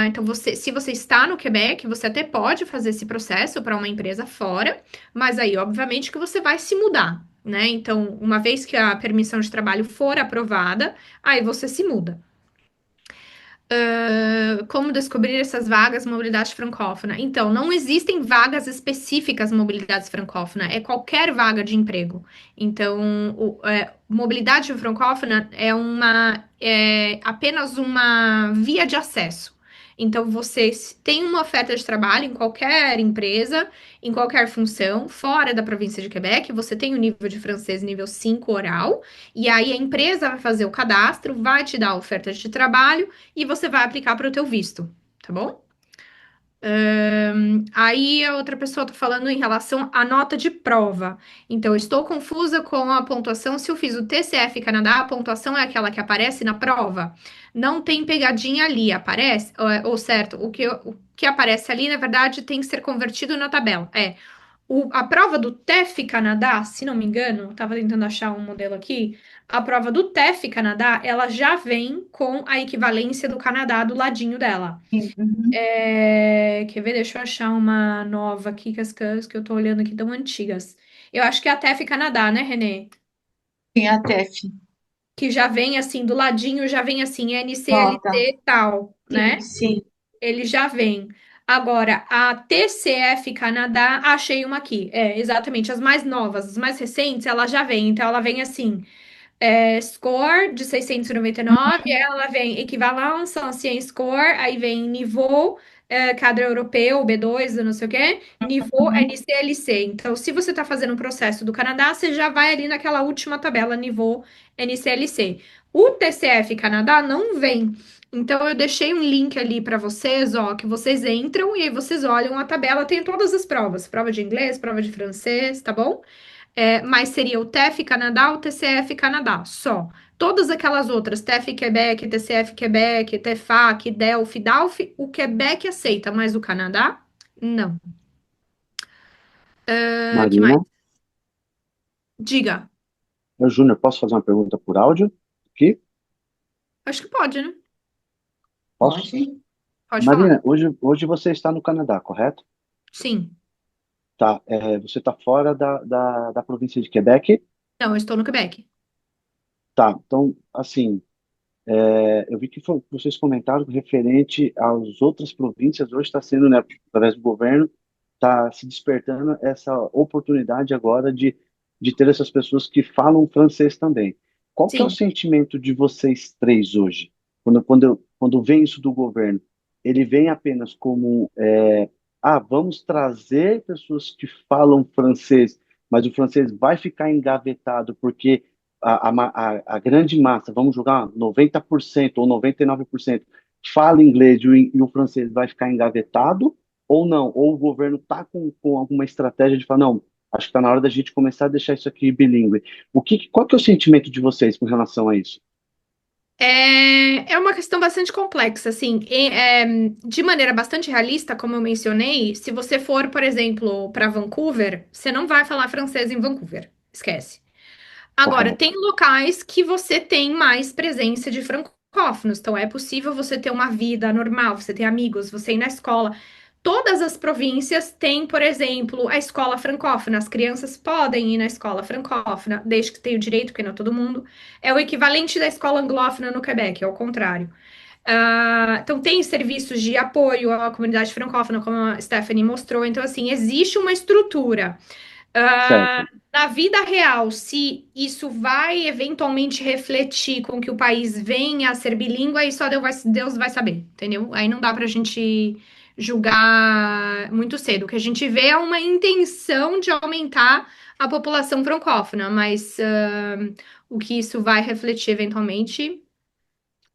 Então, se você está no Quebec, você até pode fazer esse processo para uma empresa fora, mas aí, obviamente, que você vai se mudar, né? Então, uma vez que a permissão de trabalho for aprovada, aí você se muda. Como descobrir essas vagas mobilidade francófona? Então, não existem vagas específicas mobilidade francófona, é qualquer vaga de emprego. Então, mobilidade francófona é apenas uma via de acesso. Então, você tem uma oferta de trabalho em qualquer empresa, em qualquer função, fora da província de Quebec, você tem o nível de francês nível 5 oral, e aí a empresa vai fazer o cadastro, vai te dar a oferta de trabalho, e você vai aplicar para o teu visto, tá bom? Aí a outra pessoa tá falando em relação à nota de prova. Então, eu estou confusa com a pontuação. Se eu fiz o TCF Canadá, a pontuação é aquela que aparece na prova. Não tem pegadinha ali, aparece, ou certo, o que aparece ali, na verdade, tem que ser convertido na tabela. A prova do TEF Canadá, se não me engano, estava tentando achar um modelo aqui. A prova do TEF Canadá, ela já vem com a equivalência do Canadá do ladinho dela. Sim, uhum. Quer ver? Deixa eu achar uma nova aqui, que eu tô olhando aqui tão antigas. Eu acho que é a TEF Canadá, né, Renê? Sim, a TEF. Que já vem assim, do ladinho já vem assim, Nota. NCLT tal, Sim, né? sim. Ele já vem. Agora, a TCF Canadá, achei uma aqui. Exatamente, as mais novas, as mais recentes, ela já vem. Então, ela vem assim, score de 699, ela vem equivalence, ancien score, aí vem niveau, cadre europeu, B2, eu não sei o quê, niveau Uhum. NCLC. Então, se você está fazendo um processo do Canadá, você já vai ali naquela última tabela, niveau NCLC. O TCF Canadá não vem. Então, eu deixei um link ali para vocês, ó, que vocês entram e aí vocês olham a tabela, tem todas as provas, prova de inglês, prova de francês, tá bom? Mas seria o TEF Canadá, o TCF Canadá, só. Todas aquelas outras, TEF Quebec, TCF Quebec, TEFAC, DELF, DALF, o Quebec aceita, mas o Canadá, não. Que mais? Marina, Diga. Júnior, posso fazer uma pergunta por áudio aqui? Acho que pode, né? Posso? Pode. Pode falar. Marina, hoje você está no Canadá, correto? Sim. Tá, você está fora da província de Quebec? Não, eu estou no Quebec. Tá, então, assim, eu vi que vocês comentaram que referente às outras províncias, hoje está sendo, né, através do governo, está se despertando essa oportunidade agora de ter essas pessoas que falam francês também. Qual que é o Sim. sentimento de vocês três hoje? Quando vem isso do governo, ele vem apenas como, vamos trazer pessoas que falam francês, mas o francês vai ficar engavetado porque a grande massa, vamos jogar 90% ou 99%, fala inglês e o francês vai ficar engavetado ou não? Ou o governo está com alguma estratégia de falar, não, acho que está na hora da gente começar a deixar isso aqui bilíngue. Qual que é o sentimento de vocês com relação a isso? É uma questão bastante complexa, assim, de maneira bastante realista, como eu mencionei, se você for, por exemplo, para Vancouver, você não vai falar francês em Vancouver, esquece. Agora, Correto. tem locais que você tem mais presença de francófonos, então é possível você ter uma vida normal, você ter amigos, você ir na escola. Todas as províncias têm, por exemplo, a escola francófona. As crianças podem ir na escola francófona, desde que tenha o direito, porque não é todo mundo. É o equivalente da escola anglófona no Quebec, é o contrário. Então, tem serviços de apoio à comunidade francófona, como a Stephanie mostrou. Então, assim, existe uma estrutura. Certo. Na vida real, se isso vai eventualmente refletir com que o país venha a ser bilíngue, aí só Deus vai saber, entendeu? Aí não dá pra gente julgar muito cedo. O que a gente vê é uma intenção de aumentar a população francófona, mas o que isso vai refletir eventualmente,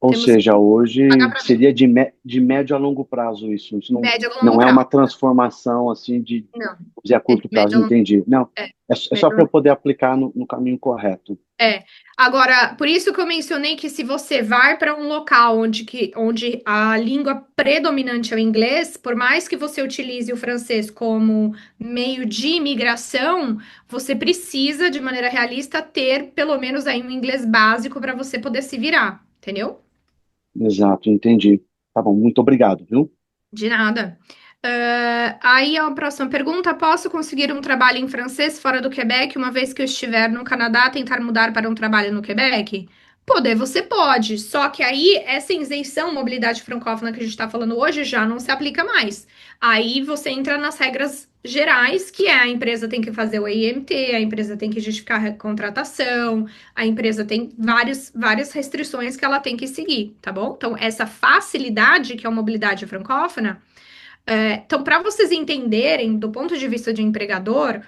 Ou Temos que seja, pagar hoje para ver. seria de médio a longo prazo isso. Isso Médio a longo não é uma prazo. transformação assim de, Não, vamos dizer, a é de curto prazo, médio a longo, entendi. Não, é, é só médio a para eu longo. poder aplicar no caminho correto. É. Agora, por isso que eu mencionei que se você vai para um local onde a língua predominante é o inglês, por mais que você utilize o francês como meio de imigração, você precisa, de maneira realista, ter pelo menos aí um inglês básico para você poder se virar, entendeu? Exato, entendi. Tá bom, muito obrigado, viu? De nada. Aí a próxima pergunta: posso conseguir um trabalho em francês fora do Quebec, uma vez que eu estiver no Canadá, tentar mudar para um trabalho no Quebec? Poder, você pode, só que aí essa isenção, mobilidade francófona que a gente está falando hoje já não se aplica mais. Aí você entra nas regras gerais, que é a empresa tem que fazer o EIMT, a empresa tem que justificar a contratação, a empresa tem várias restrições que ela tem que seguir, tá bom? Então, essa facilidade que é a mobilidade francófona. Então, para vocês entenderem, do ponto de vista de empregador,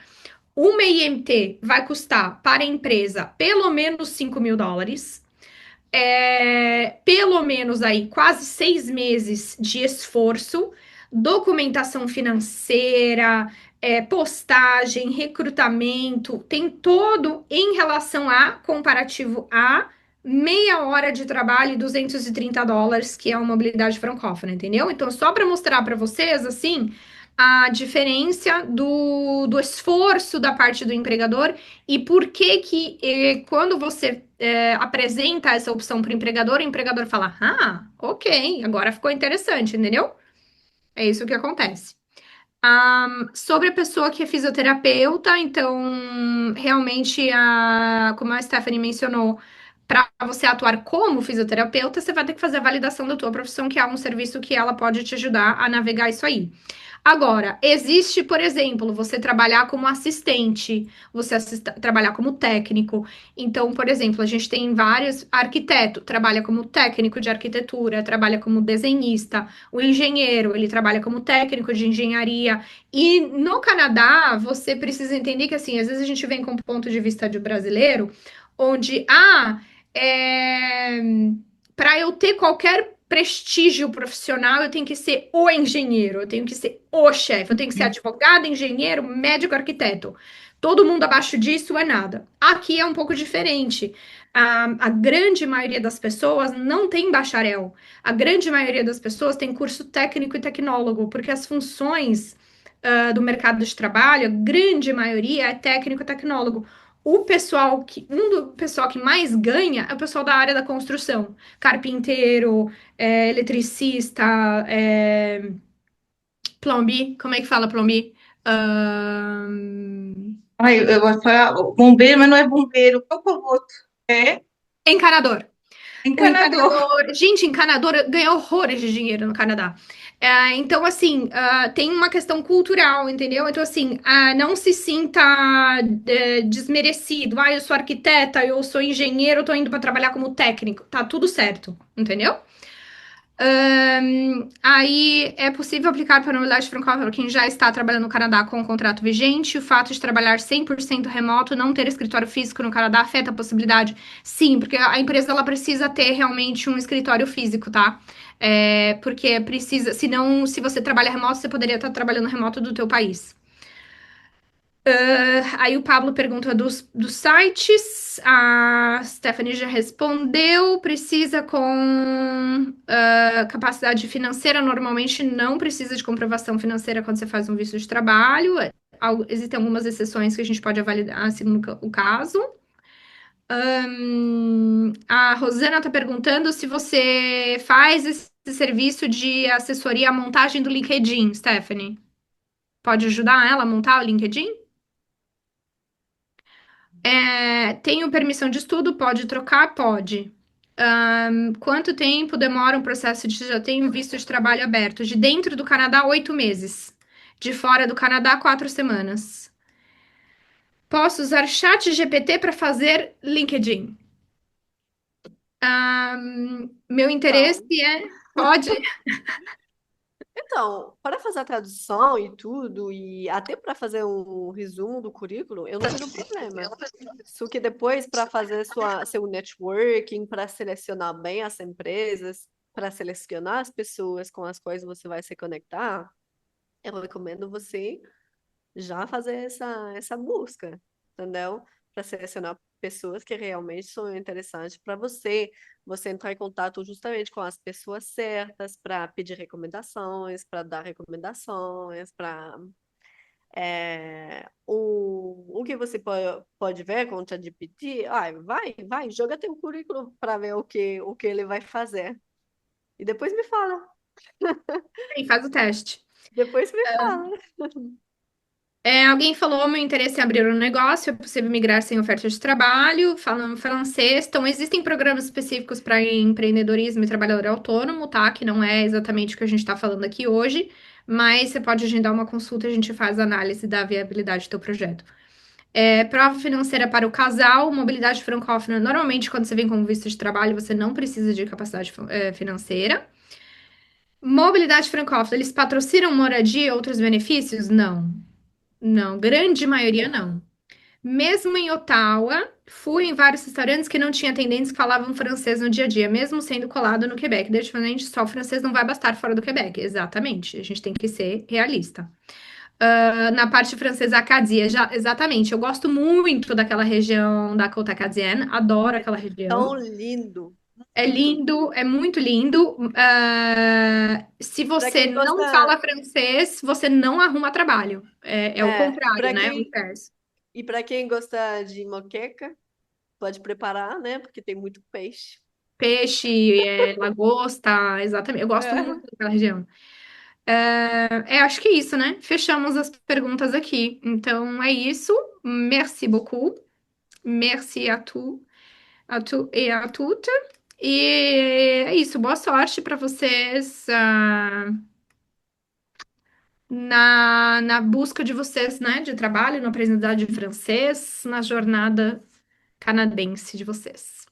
uma IMT vai custar para a empresa pelo menos US$ 5.000, pelo menos aí quase 6 meses de esforço, documentação financeira, postagem, recrutamento, tem todo em relação a comparativo a meia hora de trabalho e US$ 230, que é uma mobilidade francófona, entendeu? Então, só para mostrar para vocês, assim, a diferença do esforço da parte do empregador e por que que quando você apresenta essa opção para o empregador fala: ah, ok, agora ficou interessante, entendeu? É isso que acontece. Sobre a pessoa que é fisioterapeuta, então, realmente, como a Stephanie mencionou, para você atuar como fisioterapeuta, você vai ter que fazer a validação da tua profissão, que é um serviço que ela pode te ajudar a navegar isso aí. Agora, existe, por exemplo, você trabalhar como assistente, trabalhar como técnico. Então, por exemplo, a gente tem vários arquiteto, trabalha como técnico de arquitetura, trabalha como desenhista. O engenheiro, ele trabalha como técnico de engenharia. E no Canadá, você precisa entender que, assim, às vezes a gente vem com um ponto de vista de brasileiro, onde, para eu ter qualquer prestígio profissional, eu tenho que ser o engenheiro, eu tenho que ser o chefe, eu tenho que ser advogado, engenheiro, médico, arquiteto. Todo mundo abaixo disso é nada. Aqui é um pouco diferente. A grande maioria das pessoas não tem bacharel. A grande maioria das pessoas tem curso técnico e tecnólogo, porque as funções, do mercado de trabalho, a grande maioria é técnico e tecnólogo. Do pessoal que mais ganha é o pessoal da área da construção. Carpinteiro, eletricista, plombi, como é que fala plombi? Ai, eu vou falar bombeiro, mas não é bombeiro. Qual que é o outro? É Encanador. O encanador. encanador, gente, encanador ganha horrores de dinheiro no Canadá. Então, assim, tem uma questão cultural, entendeu? Então, assim, não se sinta desmerecido. Eu sou arquiteta, eu sou engenheiro, eu tô indo para trabalhar como técnico. Tá tudo certo, entendeu? Aí é possível aplicar para a mobilidade francófona para quem já está trabalhando no Canadá com o contrato vigente. O fato de trabalhar 100% remoto, não ter escritório físico no Canadá, afeta a possibilidade? Sim, porque a empresa ela precisa ter realmente um escritório físico, tá? Porque precisa, senão, se você trabalha remoto, você poderia estar trabalhando remoto do teu país. Aí o Pablo pergunta dos sites, a Stephanie já respondeu. Precisa com capacidade financeira, normalmente não precisa de comprovação financeira quando você faz um visto de trabalho. Existem algumas exceções que a gente pode avaliar segundo o caso. A Rosana está perguntando se você faz esse serviço de assessoria à montagem do LinkedIn, Stephanie. Pode ajudar ela a montar o LinkedIn? Tenho permissão de estudo? Pode trocar? Pode. Quanto tempo demora um processo de já tenho visto de trabalho aberto? De dentro do Canadá, 8 meses. De fora do Canadá, 4 semanas. Posso usar chat GPT para fazer LinkedIn? Meu interesse Não. Pode? Então, para fazer a tradução e tudo, e até para fazer um resumo do currículo, eu não tenho problema. Só que depois, para fazer seu networking, para selecionar bem as empresas, para selecionar as pessoas com as quais você vai se conectar, eu recomendo você já fazer essa busca, entendeu? Para selecionar pessoas que realmente são interessantes para você, você entrar em contato justamente com as pessoas certas para pedir recomendações, para dar recomendações, para o que você pode ver com o ChatGPT, vai, joga teu currículo para ver o que ele vai fazer. E depois me fala, Sim, faz o teste. depois me fala. Alguém falou, meu interesse em abrir um negócio, é possível migrar sem oferta de trabalho, falando francês. Então, existem programas específicos para empreendedorismo e trabalhador autônomo, tá? Que não é exatamente o que a gente está falando aqui hoje, mas você pode agendar uma consulta, a gente faz a análise da viabilidade do teu projeto. Prova financeira para o casal, mobilidade francófona. Normalmente, quando você vem com visto de trabalho, você não precisa de capacidade, financeira. Mobilidade francófona, eles patrocinam moradia e outros benefícios? Não. Não, grande maioria não. Mesmo em Ottawa, fui em vários restaurantes que não tinha atendentes que falavam francês no dia a dia, mesmo sendo colado no Quebec. Definitivamente, só o francês não vai bastar fora do Quebec. Exatamente, a gente tem que ser realista. Na parte francesa, Acadia, exatamente. Eu gosto muito daquela região da Côte Acadienne, adoro aquela Tão região. lindo, É muito. lindo, é muito lindo. Se Para você quem não fala gosta, francês, você não arruma trabalho. É o contrário, para né? O quem inverso. e para quem gosta de moqueca, pode preparar, né? Porque tem muito peixe. Peixe, lagosta, exatamente. Eu gosto muito É. daquela região. Acho que é isso, né? Fechamos as perguntas aqui. Então é isso. Merci beaucoup. Merci à tu et à toutes. E é isso. Boa sorte para vocês, na busca de vocês, né? De trabalho, na aprendizagem de francês, na jornada canadense de vocês.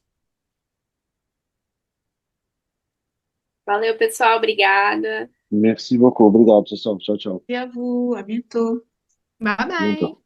Valeu, pessoal. Obrigada. Merci beaucoup. Obrigado, pessoal. Tchau, tchau. E a vous, à bientôt. Bye, bye. Bientôt.